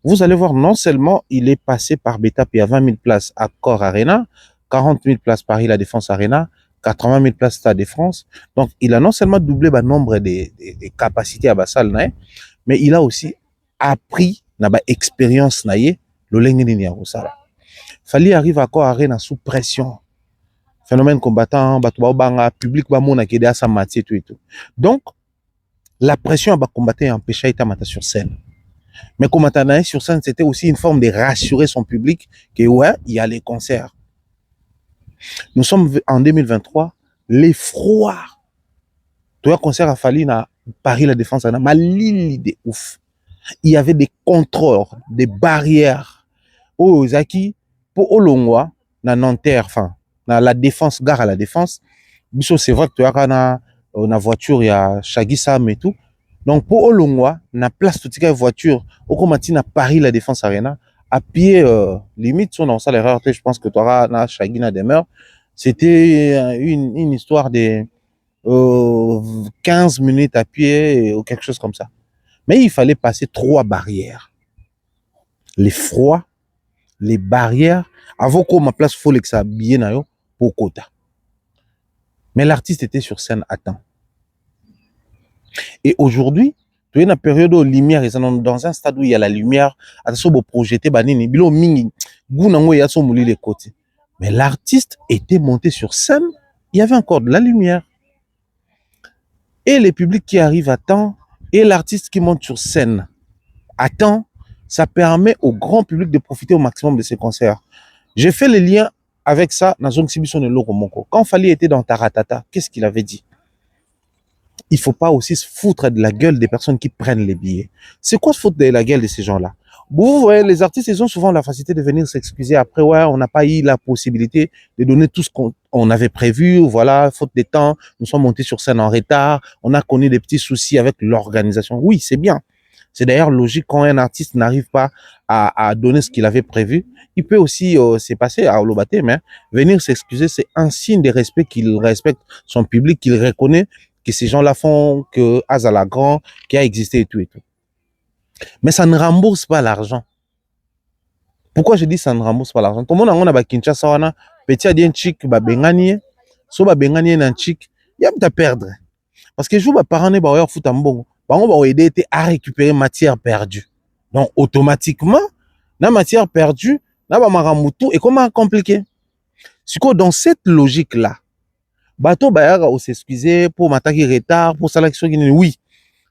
vous allez voir, non seulement il est passé par Beta, puis il y a 20 000 places à Core Arena, 40 000 places Paris La Défense Arena, 80 000 places Stade de France. Donc, il a non seulement doublé le nombre de capacités à Bassal, mais il a aussi appris l'expérience le lengue. Fally arrive à Core Arena sous pression. Phénomène combattant, public, et tout. Donc, la pression à combattre empêchait Itamata sur scène. Mais combattant sur scène, c'était aussi une forme de rassurer son public que ouais, il y a les concerts. Nous sommes en 2023, les froids. Tout un concert à Fally à Paris La Défense, ma l'idée ouf. Il y avait des contrôles, des barrières. Oh, Zaki, pour Olongwa, na Nanterre, enfin, na la Défense, gare à la Défense. C'est vrai que tu as na voiture, il y a Chagisam et tout. Donc, pour Olongwa, na place toute la voiture, au Komati na Paris La Défense Arena, à pied, limite, on a ça l'erreur, je pense que tu auras na Chagina demeure. C'était une histoire de 15 minutes à pied ou quelque chose comme ça. Mais il fallait passer 3 barrières. Les froids, les barrières, avant qu'on ma place folle que ça bien pour quota. Mais l'artiste était sur scène à temps. Et aujourd'hui, tu es dans une période où lumière, dans un stade où il y a la lumière, mais l'artiste était monté sur scène, il y avait encore de la lumière. Et le public qui arrive à temps, et l'artiste qui monte sur scène à temps, ça permet au grand public de profiter au maximum de ces concerts. J'ai fait le lien avec ça dans Zone Sibison et Lokomoko. Quand Fally était dans Taratata, qu'est-ce qu'il avait dit? Il faut pas aussi se foutre de la gueule des personnes qui prennent les billets. C'est quoi se foutre de la gueule de ces gens-là? Vous voyez, les artistes, ils ont souvent la facilité de venir s'excuser après, ouais, on n'a pas eu la possibilité de donner tout ce qu'on avait prévu, voilà, faute de temps, nous sommes montés sur scène en retard, on a connu des petits soucis avec l'organisation. Oui, c'est bien. C'est d'ailleurs logique quand un artiste n'arrive pas à donner ce qu'il avait prévu. Il peut aussi se passer à Olobaté, mais venir s'excuser, c'est un signe de respect qu'il respecte son public, qu'il reconnaît que ces gens-là font que Azala Grand, qui a existé et tout et tout. Mais ça ne rembourse pas l'argent. Pourquoi je dis ça ne rembourse pas l'argent? Tout le monde a Kinshasa wana petit a un chic ba bengani, so ba bengani un chic, il y a à perdre. Parce que jour ba parents ne ba foot en bon, ba on va aider à récupérer matière perdue. Donc automatiquement, la matière perdue, na ba maramutu et comment compliqué. C'est que dans cette logique là, bateau bayaga ou s'excuser pour m'attaquer retard, pour ça la question oui.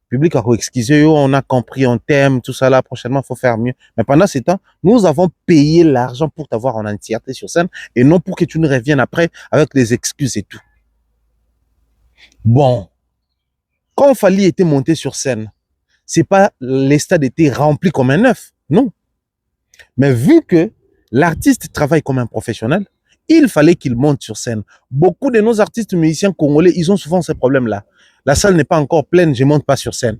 Public a excusé, on a compris, on t'aime, tout ça là, prochainement, il faut faire mieux. Mais pendant ce temps, nous avons payé l'argent pour t'avoir en entièreté sur scène et non pour que tu nous reviennes après avec des excuses et tout. Bon, quand Fally était monté sur scène, c'est pas les stades étaient remplis comme un œuf, non. Mais vu que l'artiste travaille comme un professionnel, il fallait qu'il monte sur scène. Beaucoup de nos artistes musiciens congolais, ils ont souvent ces problèmes-là. La salle n'est pas encore pleine, je ne monte pas sur scène.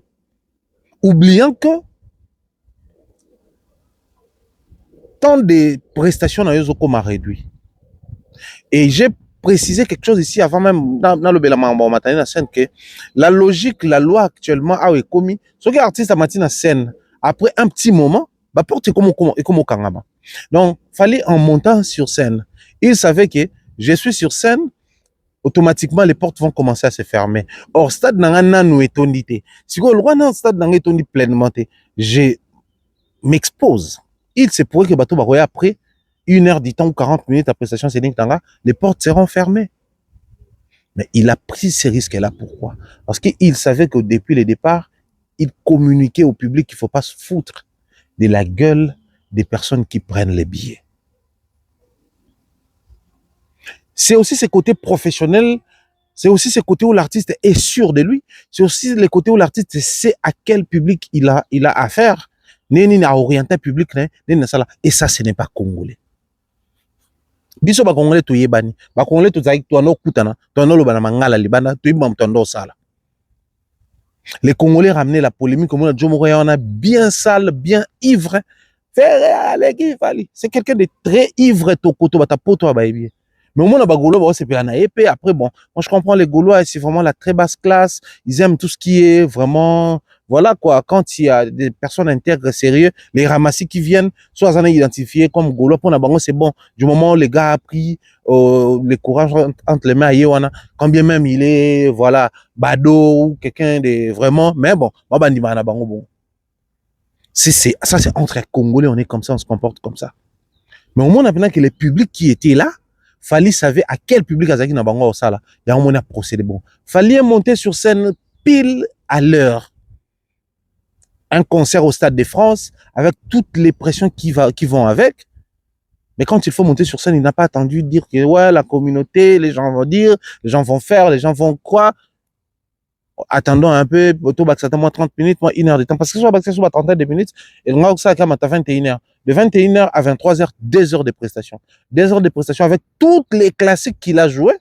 Oubliant que tant de prestations dans Yozoko m'a réduit. Et j'ai précisé quelque chose ici avant même dans le Bélamamba matin la scène que la logique, la loi actuellement a été commis. Ce qui est artiste à matin scène, après un petit moment, bah porte comme au Kangama. Donc, fallait en montant sur scène. Il savait que je suis sur scène, automatiquement les portes vont commencer à se fermer. Or, stade n'a nous étonité. Si le roi n'a stade n'a étonné pleinement, je m'expose. Il se pourrait que bateau baroya après 1 heure du temps ou 40 minutes après prestation c'est les portes seront fermées. Mais il a pris ces risques-là. Pourquoi? Parce qu'il savait que depuis le départ, il communiquait au public qu'il ne faut pas se foutre de la gueule des personnes qui prennent les billets. C'est aussi ce côté professionnel, c'est aussi ce côté où l'artiste est sûr de lui, c'est aussi le côté où l'artiste sait à quel public il a affaire, ni à orienter public, et ça, ce n'est pas congolais. Biso ba congolais to yebani, ba congolais to zaïk to ano kutana, to ano lobana mangala libana, to ibam tondo sala. Les Congolais ramenaient la polémique comme on a bien sale, bien ivre. C'est quelqu'un de très ivre, tokoto bata poto baïbi. Mais au moins, c'est après, bon, moi je comprends les Gaulois, c'est vraiment la très basse classe. Ils aiment tout ce qui est vraiment, voilà quoi. Quand il y a des personnes intègres, sérieux, les ramassis qui viennent, soit ils sont identifiés comme Gaulois, pour Nabango, c'est bon. Du moment où le gars a pris le courage entre les mains à Yewana, quand bien même il est, voilà, bado ou quelqu'un de vraiment, mais bon, bon. Ça, c'est entre les Congolais, on est comme ça, on se comporte comme ça. Mais au moins, maintenant que les publics qui étaient là, Fally savait à quel public Azaki na bango osala. Il y a un moment à procéder bon. Fally est monté sur scène pile à l'heure. Un concert au Stade de France avec toutes les pressions qui vont avec. Mais quand il faut monter sur scène, il n'a pas attendu dire que ouais, la communauté, les gens vont dire, les gens vont faire, les gens vont quoi. Attendons un peu, autour de moi 30 minutes, moi 1 heure de temps. Parce que soit baxé soit 30 minutes, et on a ça à 21h. De 21h à 23h, 2 heures de prestation. 2 heures de prestation avec toutes les classiques qu'il a joués.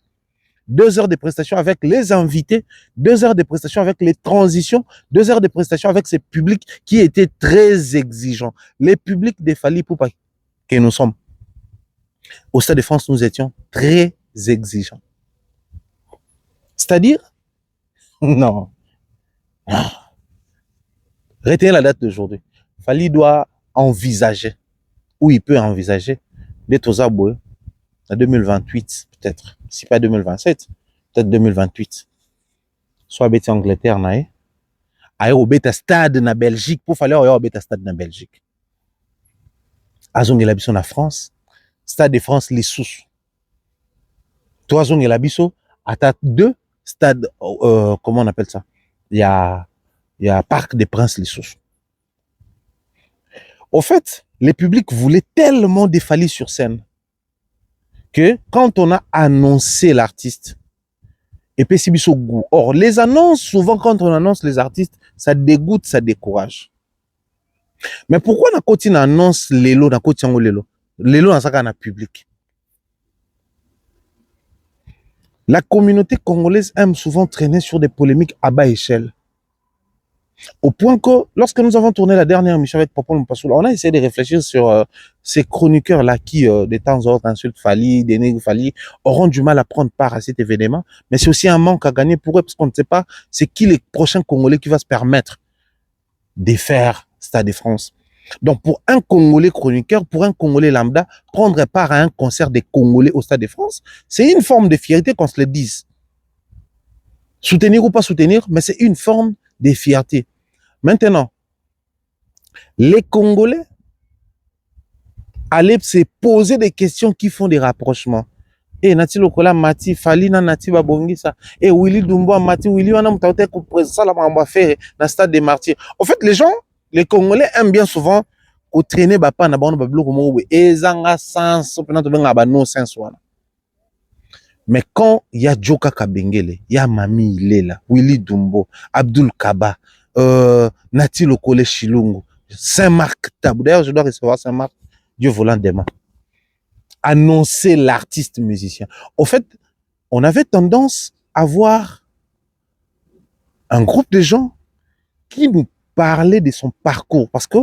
2 heures de prestation avec les invités. 2 heures de prestation avec les transitions. 2 heures de prestation avec ces publics qui étaient très exigeants. Les publics de Fally Ipupa que nous sommes. Au Stade de France, nous étions très exigeants. C'est-à-dire, non. Retenez la date d'aujourd'hui. Fally doit envisager, ou il peut envisager, d'être aux aboués en 2028, peut-être. Si pas 2027, peut-être 2028. Soit bêti Angleterre, naïe. Aïe, au bêta stade na Belgique, pour falloir au bêta stade na Belgique. Azong et l'habisson na France, stade de France, les sous. Toi, Azong et l'habisson, à ta 2 stades, comment on appelle ça? Il y a Parc des Princes, les sous. Au fait, les publics voulaient tellement des Fally sur scène que quand on a annoncé l'artiste, et puis c'est biso goût. Or, les annonces, souvent quand on annonce les artistes, ça dégoûte, ça décourage. Mais pourquoi na koti na annonce lelo, na koti yango lelo? Lelo na saka na public. La communauté congolaise aime souvent traîner sur des polémiques à bas échelle. Au point que, lorsque nous avons tourné la dernière émission avec Popol Mpassoula, on a essayé de réfléchir sur ces chroniqueurs-là qui, de temps en temps, insultent Fali, dénigrent Fali, auront du mal à prendre part à cet événement. Mais c'est aussi un manque à gagner pour eux, parce qu'on ne sait pas c'est qui les prochains Congolais qui va se permettre de faire Stade de France. Donc, pour un Congolais chroniqueur, pour un Congolais lambda, prendre part à un concert des Congolais au Stade de France, c'est une forme de fierté qu'on se le dise. Soutenir ou pas soutenir, mais c'est une forme de fierté. Maintenant, les Congolais allaient se poser des questions qui font des rapprochements. Et Nati Lokola Mati Fali na Nati Babongisa et Willy Dumbo Mati Willy wana mutaote ko présenter la mamba faire dans stade des martyrs. En fait, les gens, les Congolais aiment bien souvent ko traîner bapa na bano bablo ko mo ezanga sens pena to benga ba no sens wana. Mais quand il y a Joka Kabengele, il y a Mami Ilela, Willy Dumbo, Abdul Kaba, Nati Lokole Chilungu, Saint-Marc Tabou. D'ailleurs, je dois recevoir Saint-Marc, Dieu volant demain. Annoncer l'artiste musicien. Au fait, on avait tendance à voir un groupe de gens qui nous parlaient de son parcours parce que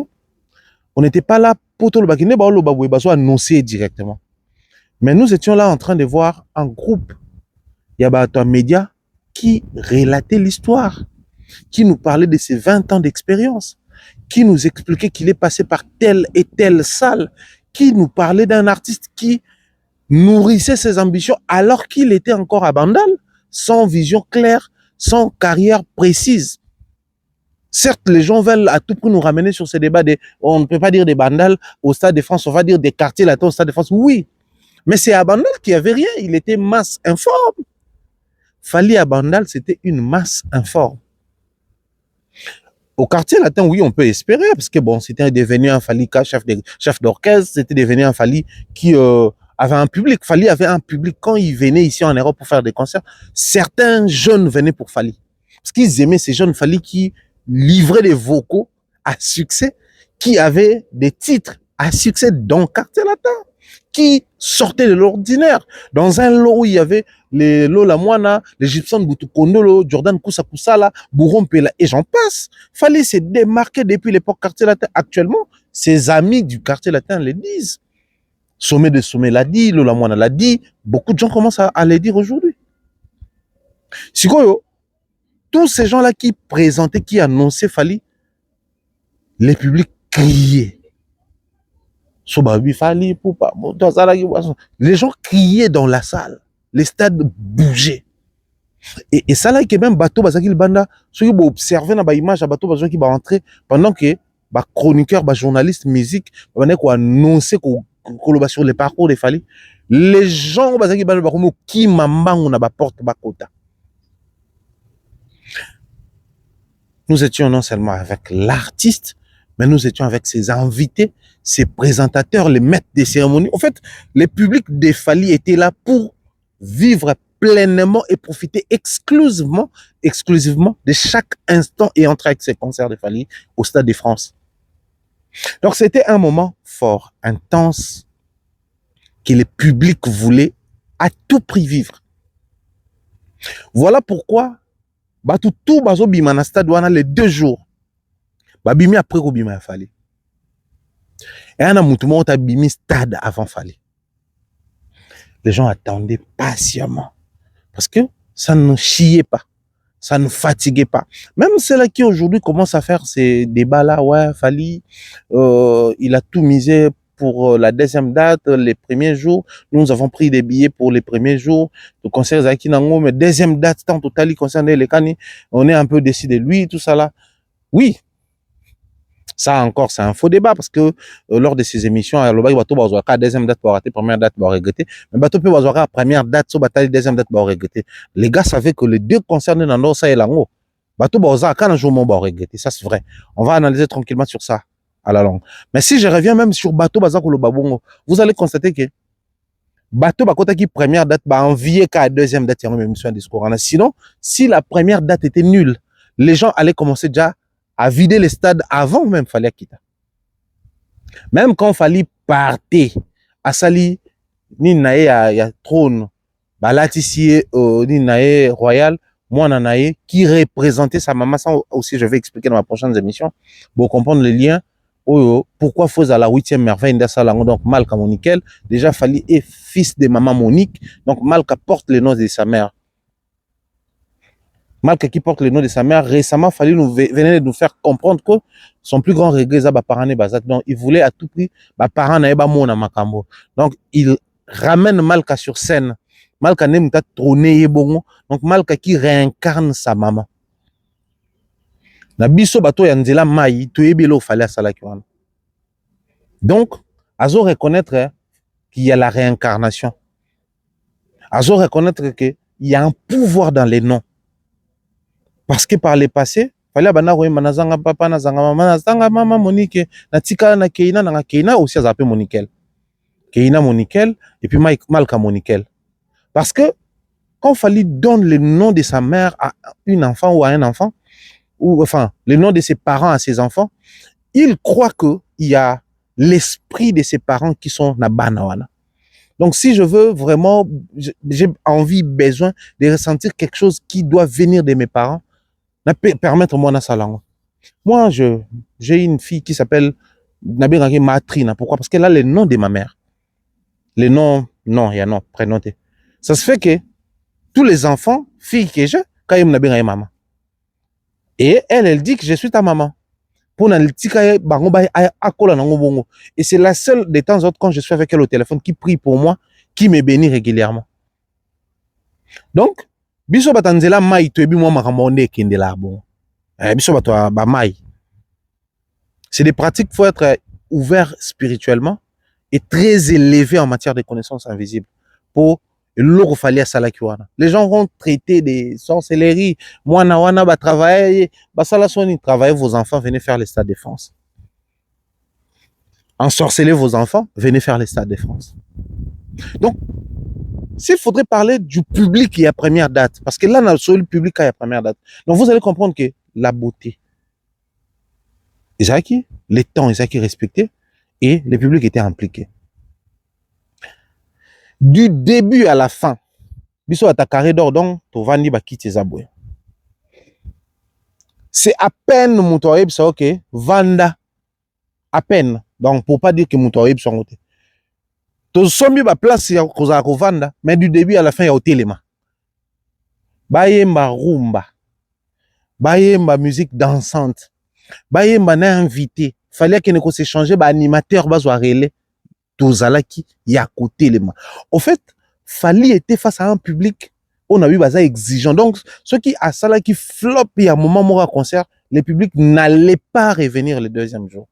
on n'était pas là pour tout le bagine, annoncer directement. Mais nous étions là en train de voir un groupe, il y a un média qui relatait l'histoire, qui nous parlait de ses 20 ans d'expérience, qui nous expliquait qu'il est passé par telle et telle salle, qui nous parlait d'un artiste qui nourrissait ses ambitions alors qu'il était encore à Bandal, sans vision claire, sans carrière précise. Certes, les gens veulent à tout prix nous ramener sur ces débats on ne peut pas dire des Bandal au Stade de France, on va dire des quartiers latins au Stade de France. Oui, mais c'est à Bandal qu'il n'y avait rien, il était masse informe. Fali à Bandal, c'était une masse informe. Au quartier latin, oui, on peut espérer, parce que bon, c'était devenu un Fali chef d'orchestre, c'était devenu un Fali qui avait un public. Fali avait un public. Quand il venait ici en Europe pour faire des concerts, certains jeunes venaient pour Fali. Parce qu'ils aimaient ces jeunes Fali qui livraient des vocaux à succès, qui avaient des titres à succès dans le quartier latin, qui sortaient de l'ordinaire. Dans un lot où il y avait les Lola Moana, les Gibson Boutoukondolo, Jordan Koussa Koussala, Bourron Pela, et j'en passe. Fallait se démarquer depuis l'époque quartier latin. Actuellement, ses amis du quartier latin le disent. Sommet de Sommet l'a dit, Lola Moana l'a dit. Beaucoup de gens commencent à le dire aujourd'hui. Sikoyo, tous ces gens-là qui présentaient, qui annonçaient Fali, les publics criaient. Les gens criaient dans la salle. Les stades bougeaient. Et ça là, que même bateau, bazaki le banda, ceux qui observaient dans l'image à bateau, qui va rentrer pendant que chroniqueur, journaliste, musique, qu'on annonçait sur les parcours des Fali. Les gens qui m'embangent na porte bakota. Nous étions non seulement avec l'artiste, mais nous étions avec ses invités, ses présentateurs, les maîtres des cérémonies. En fait, le public des Fali était là pour vivre pleinement et profiter exclusivement de chaque instant et entrer avec ces concerts de Fali au Stade de France. Donc, c'était un moment fort, intense, que le public voulait à tout prix vivre. Voilà pourquoi, tout bazo bima na stade wana les 2 jours. Bimi après ko bima Fali. Et un amoutement ta bimi stade avant Fali. Les gens attendaient patiemment parce que ça ne chiait pas, ça ne fatiguait pas. Même ceux-là qui aujourd'hui commencent à faire ces débats-là, ouais, Fali, il a tout misé pour la deuxième date, les premiers jours. Nous avons pris des billets pour les premiers jours. Le concert Zaki Nango, mais deuxième date, tant total, il concerne les Kani. On est un peu déçus de lui, tout ça là. Oui. Ça encore, c'est un faux débat parce que lors de ces émissions, le bateau bazouaka deuxième date pour rater, première date pour regretter. Mais bateau peut bazouaka première date, so bataille deuxième date pour regretter. Les gars savaient que les deux concernés dans l'Ossa et l'Ango. Bateau bazouaka un jour mon pour regretter. Ça c'est vrai. On va analyser tranquillement sur ça à la longue. Mais si je reviens même sur bateau bazouaka le babongo, vous allez constater que bateau bakota qui première date ba envier qu'à deuxième date il y a même émission discours. Sinon, si la première date était nulle, les gens allaient commencer déjà à vider les stades avant même fallait quitter. Même quand fallait partir à Sali ni nae ya trône balatissier ni nae royal moi nanae qui représentait sa maman, ça aussi je vais expliquer dans ma prochaine émission pour comprendre le lien. Pourquoi faut à la 8e merveille de Salango, donc Malka Monikel, déjà Fali est fils de maman Monique, donc Malka porte le nom de sa mère. Malka qui porte le nom de sa mère, récemment Fali venait de nous faire comprendre que son plus grand regret c'est parents bazat, donc il voulait à tout prix parents na eba mona makambo. Donc il ramène Malka sur scène. Malka n'aime pas trôner bon, donc Malka qui réincarne sa maman. Na biso bato ya nzela mai to ebelo fallait à salaki wana. Donc azo reconnaître qu'il y a la réincarnation. Azo reconnaître qu'il y a un pouvoir dans les noms. Parce que par le passé, fallait bana roye manazanga papa nazanga mama nazanga mama Monique na tika na keina aussi azapé Monikel. Keina Monikel et puis Malka Monikel. Parce que quand fallait donner le nom de sa mère à une enfant ou à un enfant, ou enfin le nom de ses parents à ses enfants, il croit que il y a l'esprit de ses parents qui sont na banawana. Donc si je veux vraiment, j'ai envie, besoin de ressentir quelque chose qui doit venir de mes parents, permettre moi na salango. Moi j'ai une fille qui s'appelle Nabiraki Matrina. Pourquoi? Parce qu'elle a le nom de ma mère. Le nom, non, il y a non, prénoté. Ça se fait que tous les enfants, filles que j'ai, quand ils m'ont maman. Et elle dit que je suis ta maman. Et c'est la seule de temps en temps quand je suis avec elle au téléphone qui prie pour moi, qui me bénit régulièrement. Donc, biso batanzela mai to ebi moi makamone kendela bon. Biso bato ba mai. C'est des pratiques, faut être ouvert spirituellement et très élevé en matière de connaissances invisibles pour les gens vont traiter des sorcelleries. Moi, na ba travailler, ba sala soni travailler vos enfants, venez faire les stades de France. Ensorceler vos enfants, venez faire les stades de France. Donc, s'il faudrait parler du public qui est à première date, parce que là, on a le public qui est à première date. Donc, vous allez comprendre que la beauté, Isaki, les temps, Isaki respecté, et le public était impliqué. Du début à la fin, biso atakare d'or donc to vandi ba kiti zabwe. C'est à peine mutoyeb ça OK, vanda à peine. Donc pour pas dire que mutoyeb sont côté. To sombi ba place ya koza ko vanda, mais du début à la fin ya hotelema. Bayemba rumba. Bayemba musique dansante. Bayemba na invité. Fallait que ne ko s'échanger ba animateur ba zo relais. Tozalaki ya côté les mains. Au fait, Fali était face à un public, on a vu baza exigeant. Donc, ceux qui a ça là qui flop et à un moment mort à concert, le public n'allait pas revenir le deuxième jour.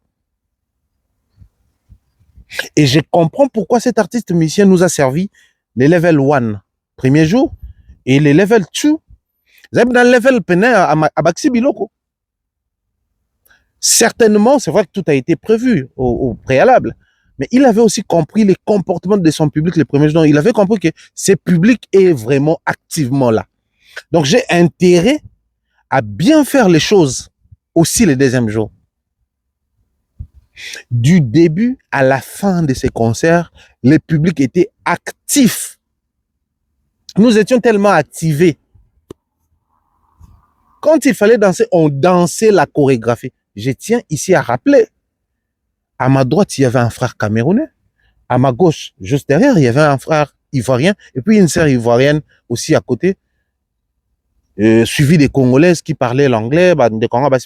Et je comprends pourquoi cet artiste musicien nous a servi les level 1 premier jour et les level 2. Vous avez dans le level pené à Baxi Biloko. Certainement, c'est vrai que tout a été prévu au préalable. Mais il avait aussi compris les comportements de son public les premiers jours. Il avait compris que ce public est vraiment activement là. Donc, j'ai intérêt à bien faire les choses aussi le deuxième jour. Du début à la fin de ces concerts, le public était actif. Nous étions tellement activés. Quand il fallait danser, on dansait la chorégraphie. Je tiens ici à rappeler. À ma droite, il y avait un frère camerounais. À ma gauche, juste derrière, il y avait un frère ivoirien. Et puis une sœur ivoirienne aussi à côté. Suivi des Congolaises qui parlaient l'anglais, des Congolais,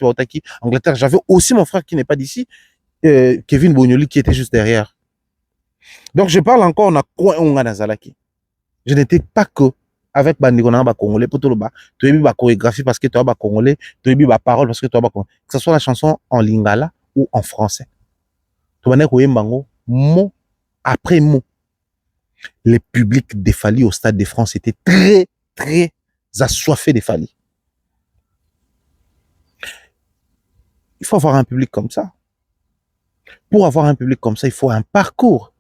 Angleterre. J'avais aussi mon frère qui n'est pas d'ici, Kevin Bonyoli, qui était juste derrière. Donc je parle encore, on a quoi on a Nazalaki. Je n'étais pas que avec Bandigona Congolais, pour tout le bas. Tu as eu ma chorégraphie parce que tu as ma Congolais, tu as eu ma parole parce que tu as ma Congolais. Que ce soit la chanson en lingala ou en français. Mot après mot. Le public de Fali au Stade de France était très, très assoiffé de Fali. Il faut avoir un public comme ça. Pour avoir un public comme ça, il faut un parcours.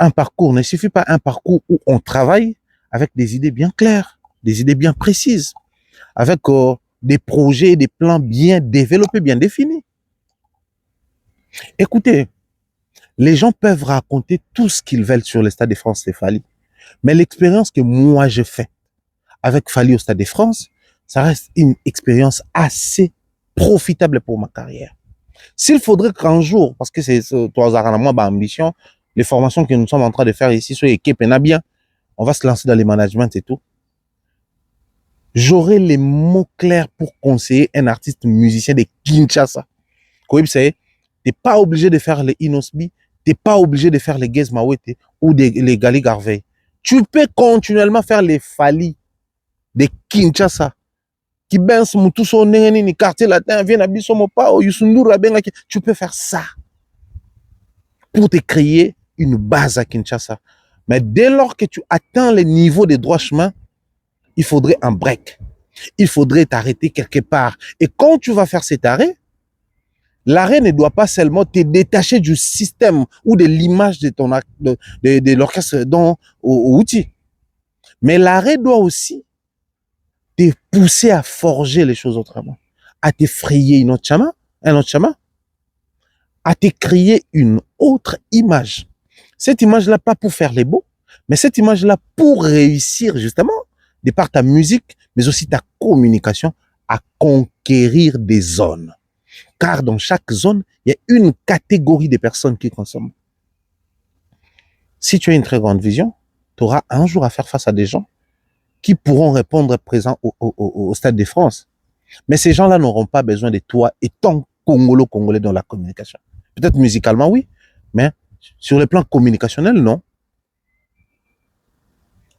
un parcours, ne suffit pas un parcours où on travaille avec des idées bien claires, des idées bien précises, avec des projets, des plans bien développés, bien définis. Écoutez, les gens peuvent raconter tout ce qu'ils veulent sur le Stade de France et Fally, mais l'expérience que moi je fais avec Fally au Stade de France, ça reste une expérience assez profitable pour ma carrière. S'il faudrait qu'un jour, parce que c'est toi, à moi, ma ambition, les formations que nous sommes en train de faire ici sur l'équipe, bien, on va se lancer dans les managements et tout. J'aurai les mots clairs pour conseiller un artiste musicien de Kinshasa. Comme vous savez, t'es pas obligé de faire les Inosbi, t'es pas obligé de faire les Gez Mawete ou les Gali Garvey. Tu peux continuellement faire les Fally de Kinshasa. Qui bense mutu so nengeni ni quartier latin vient abiso mopa o Youssou benga. Tu peux faire ça pour te créer une base à Kinshasa. Mais dès lors que tu atteins le niveau des droits chemins, il faudrait un break. Il faudrait t'arrêter quelque part. Et quand tu vas faire cet arrêt, l'arrêt ne doit pas seulement te détacher du système ou de l'image de ton de l'orchestre dont au outil. Mais l'arrêt doit aussi te pousser à forger les choses autrement, à te frayer un autre chemin, à te créer une autre image. Cette image-là, pas pour faire les beaux, mais cette image-là pour réussir justement, de par ta musique, mais aussi ta communication, à conquérir des zones. Car dans chaque zone, il y a une catégorie de personnes qui consomment. Si tu as une très grande vision, tu auras un jour à faire face à des gens qui pourront répondre présent au Stade de France. Mais ces gens-là n'auront pas besoin de toi étant Congolais dans la communication. Peut-être musicalement, oui, mais sur le plan communicationnel, non.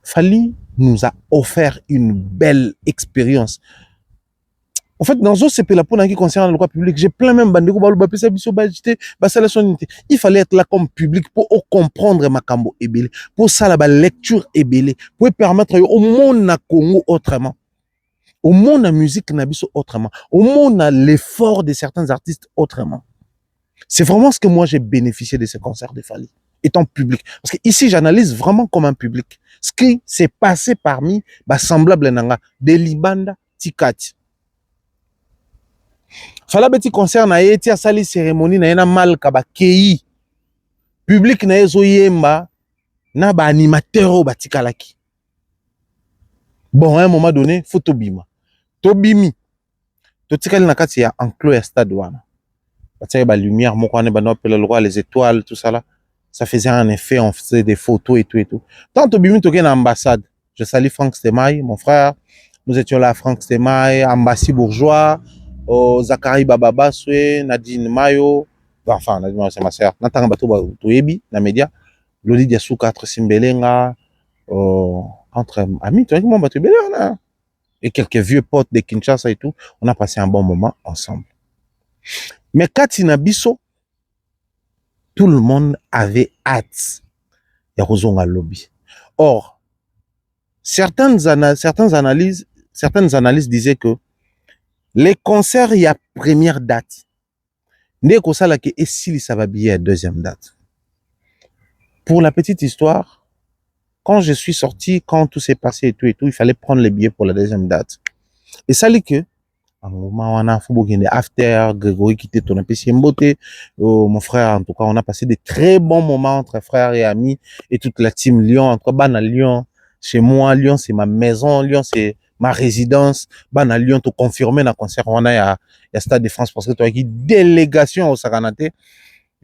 Fally nous a offert une belle expérience. En fait, dans ce CP, pour ce qui concerne le droit public, j'ai plein même bandeko il fallait être là comme public pour comprendre Makambo Ebele, pour ça la lecture Ebele, pour permettre au monde na Congo autrement, au monde na musique nabiso autrement, au monde na l'effort de certains artistes autrement. C'est vraiment ce que moi j'ai bénéficié de ce concert de Fally, étant public. Parce que ici j'analyse vraiment comme un public. Ce qui s'est passé parmi semblable nanga de Libanda Tikati. Fala beti concert na ye ti asali cérémonie na ye na malka ba kei public na ye zo yemba na ba animateur o batikalaki. Bon, à un moment donné, faut tobima. Tobimi. Totikali na kati ya enclos ya stade wana. Batia ba lumière moko ane ba no appelle le roi les étoiles tout ça là. Ça faisait un effet, on faisait des photos et tout et tout. Tant tobimi toke na ambassade. Je salue Franck Stemaille, mon frère. Nous étions là, Franck Stemaille, Ambassi Bourgeois. Zachary Bababaswe, Nadine Mayo, enfin, Nadine Mayo, c'est ma sœur. Natanga Bato Toyebi, na média. Lodi Diasuka, entre Simbelenga, entre amis, tu vois, Bato Belenga. Et quelques vieux potes de Kinshasa et tout. On a passé un bon moment ensemble. Mais Katina Bisso, tout le monde avait hâte. Il y a un lobby. Or, certaines analyses disaient que les concerts, il y a première date. Ndeko sala ke esili ça va bien deuxième date. Pour la petite histoire, quand je suis sorti, quand tout s'est passé et tout, il fallait prendre les billets pour la deuxième date. Et ça dit que, à un moment, on a fait after, Grégory qui était ton appétit mbote, mon frère, en tout cas, on a passé des très bons moments entre frères et amis et toute la team Lyon, entre Ban à Lyon. Chez moi, Lyon, c'est ma maison, Lyon, c'est ma résidence. Ban à Lyon, tu confirmé dans le concert, on a Stade de France parce que tu as une délégation au Saranate. Et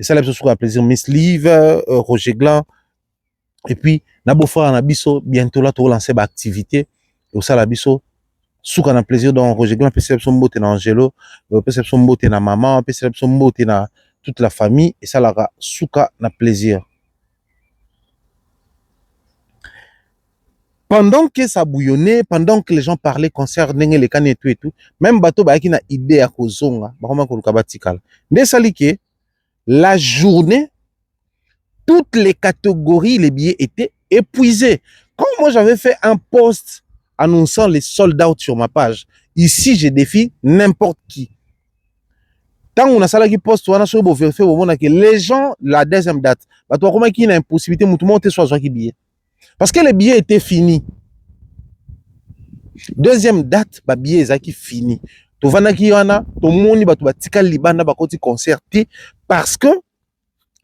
ça, là, je suis un plaisir. Miss Liv, Roger Glan. Et puis, Nabofa, Nabiso, bientôt là, tu vas lancer l'activité. Et ça, Nabiso, souk un plaisir dans Roger Glan, perception mbote na Angelo, perception mbote na maman, perception mbote na toute la famille. Et ça, là, souka na plaisir. Pendant que ça bouillonnait, pendant que les gens parlaient concert, les cannes et tout, même bateau bah qui na idée à kozonga, bah comment qu'on kabatikal. Né salike, la journée, toutes les catégories, les billets étaient épuisés. Quand moi j'avais fait un post annonçant les sold out sur ma page, ici je défie n'importe qui. Tant on a ça là qui poste, on a sur vérifier au monde que les gens, la deuxième date, bah toi comment qu'il y a une impossibilité, tout le monde soit qui billet. Parce que les billets étaient finis. Deuxième date, bah billet est qui fini. Tu vas qui yana, tout le monde bah tu vas tikal libanda bah côté concerté parce que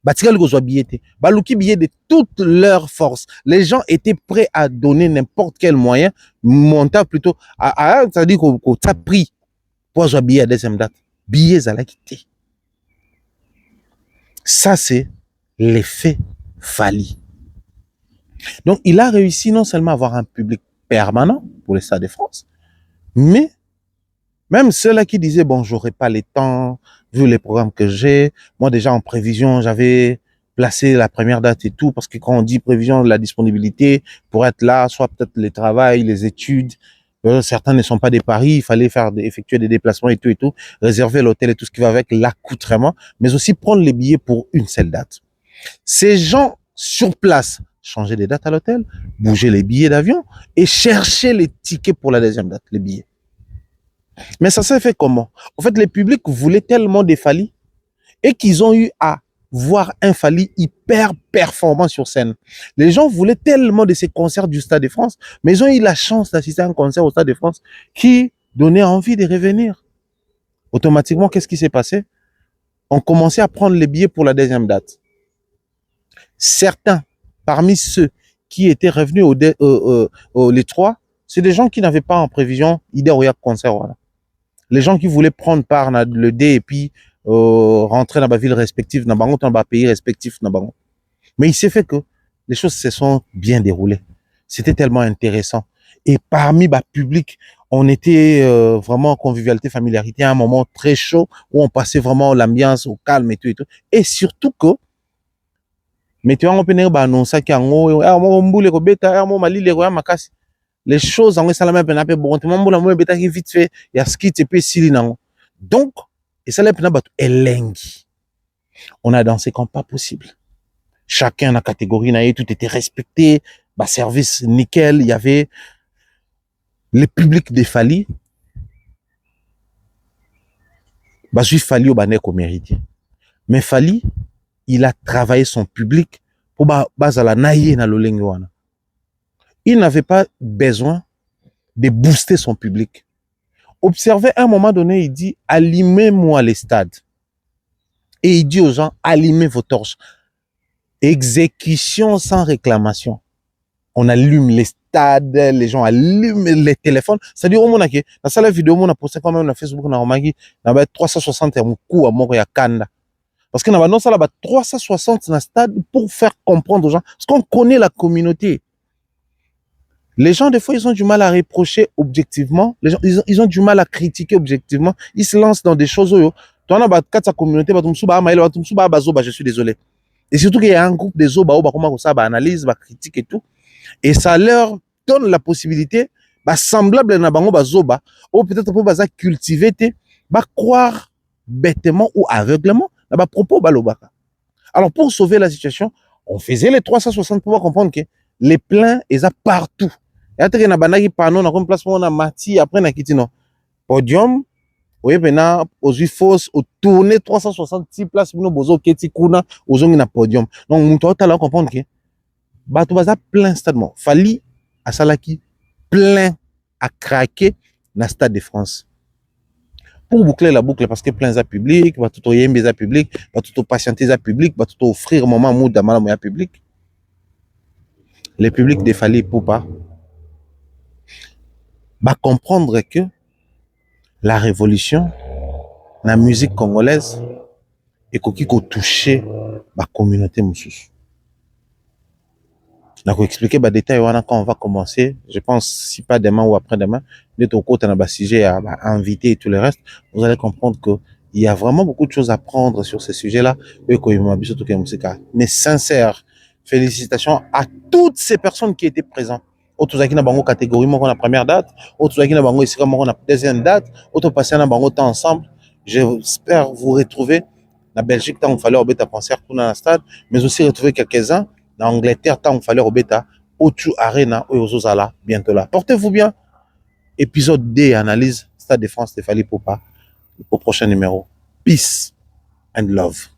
bah tikal go soit billet, bah l'ouki billet de toute leur force. Les gens étaient prêts à donner n'importe quel moyen, montant plutôt, c'est-à-dire qu'on t'a pris pour soit billet à deuxième date. Billets à la quitter. Ça, c'est l'effet Fally. Donc, il a réussi non seulement à avoir un public permanent pour le Stade de France, mais même ceux-là qui disaient, bon, j'aurais pas le temps, vu les programmes que j'ai. Moi, déjà, en prévision, j'avais placé la première date et tout, parce que quand on dit prévision, la disponibilité pour être là, soit peut-être le travail, les études, certains ne sont pas des paris, il fallait effectuer des déplacements et tout, réserver l'hôtel et tout ce qui va avec l'accoutrement, mais aussi prendre les billets pour une seule date. Ces gens sur place changer des dates à l'hôtel, bouger les billets d'avion et chercher les tickets pour la deuxième date, les billets. Mais ça s'est fait comment? En fait, les publics voulaient tellement des Fally et qu'ils ont eu à voir un Fally hyper performant sur scène. Les gens voulaient tellement de ces concerts du Stade de France, mais ils ont eu la chance d'assister à un concert au Stade de France qui donnait envie de revenir. Automatiquement, qu'est-ce qui s'est passé? On commençait à prendre les billets pour la deuxième date. Certains, parmi ceux qui étaient revenus les trois, c'est des gens qui n'avaient pas en prévision idée au concert. Voilà. Les gens qui voulaient prendre part dans le dé et puis rentrer dans ma ville respective, dans ma pays respectif. Mais il s'est fait que les choses se sont bien déroulées. C'était tellement intéressant. Et parmi le public, on était vraiment en convivialité, familiarité, à un moment très chaud où on passait vraiment l'ambiance au calme et tout et tout. Et surtout que mais tu vas revenir bah non ça qui a les choses en ça la même peine bon tu m'as mon bêta qui vite fait il y a ce qui te peut sili nango donc et ça la peine bah elengi on a dansé comme pas possible chacun dans la catégorie na tout était respecté bah service nickel il y avait le public de Fally bah je Fally au bané comme mérité mais Fally il a travaillé son public pour bazala naïe na lolenge wana. Il n'avait pas besoin de booster son public. Observez à un moment donné, il dit allumez-moi les stades. Et il dit aux gens allumez vos torches. Exécution sans réclamation. On allume les stades, les gens allument les téléphones. C'est-à-dire au monde qui dans sa vidéo on a posté quand même sur Facebook na romagi na 360 coup à mort ya kanda. Parce que non, ça là 360 dans le stade pour faire comprendre aux gens. Parce qu'on connaît la communauté. Les gens, des fois, ils ont du mal à reprocher objectivement. Les gens, ils ont du mal à critiquer objectivement. Ils se lancent dans des choses. Toi, on a sa communauté, je suis désolé. Et surtout qu'il y a un groupe des Zoba, ça analyse, critique et tout. Et ça leur donne la possibilité, semblable à un Zoba, ou peut-être pour cultiver, croire bêtement ou aveuglement. Propos balobaka. Alors pour sauver la situation, on faisait les 360 pour comprendre que les pleins ils sont partout. Et après na banaki pano na comme place na mati après na kitino podium oui maintenant aux fausse au tourner 360 places no bozo keti kuna ozongi na podium. Donc muto ta la comprendre que bato baza plein stade mo Fally à salaki plein à craquer na Stade de France. Pour boucler la boucle parce que plein za public va tout yembe za public va tout patienter za public va tout offrir moment mood dans la public les publics de Fally pour pas comprendre que la révolution la musique congolaise est qui toucher la communauté mususu. Donc expliquer les détails quand on va commencer, je pense si pas demain ou après-demain, d'être au côté d'un sujet à inviter et tout le reste, vous allez comprendre que il y a vraiment beaucoup de choses à prendre sur ces sujets-là. Mais sincère, félicitations à toutes ces personnes qui étaient présentes. Autres qui n'ont pas catégorie, moi, la première date, autres qui n'ont pas la deuxième date, autres passés n'ont pas temps ensemble. J'espère vous retrouver. La Belgique, tant il fallait au bêta concert pour dans le stade, mais aussi retrouver quelques-uns. Dans l'Angleterre, tant il fallait au bêta, Ochu Arena, Oyozozala, bientôt là. Portez-vous bien. Épisode D, analyse, Stade de France, de Fally Poupa, au prochain numéro. Peace and love.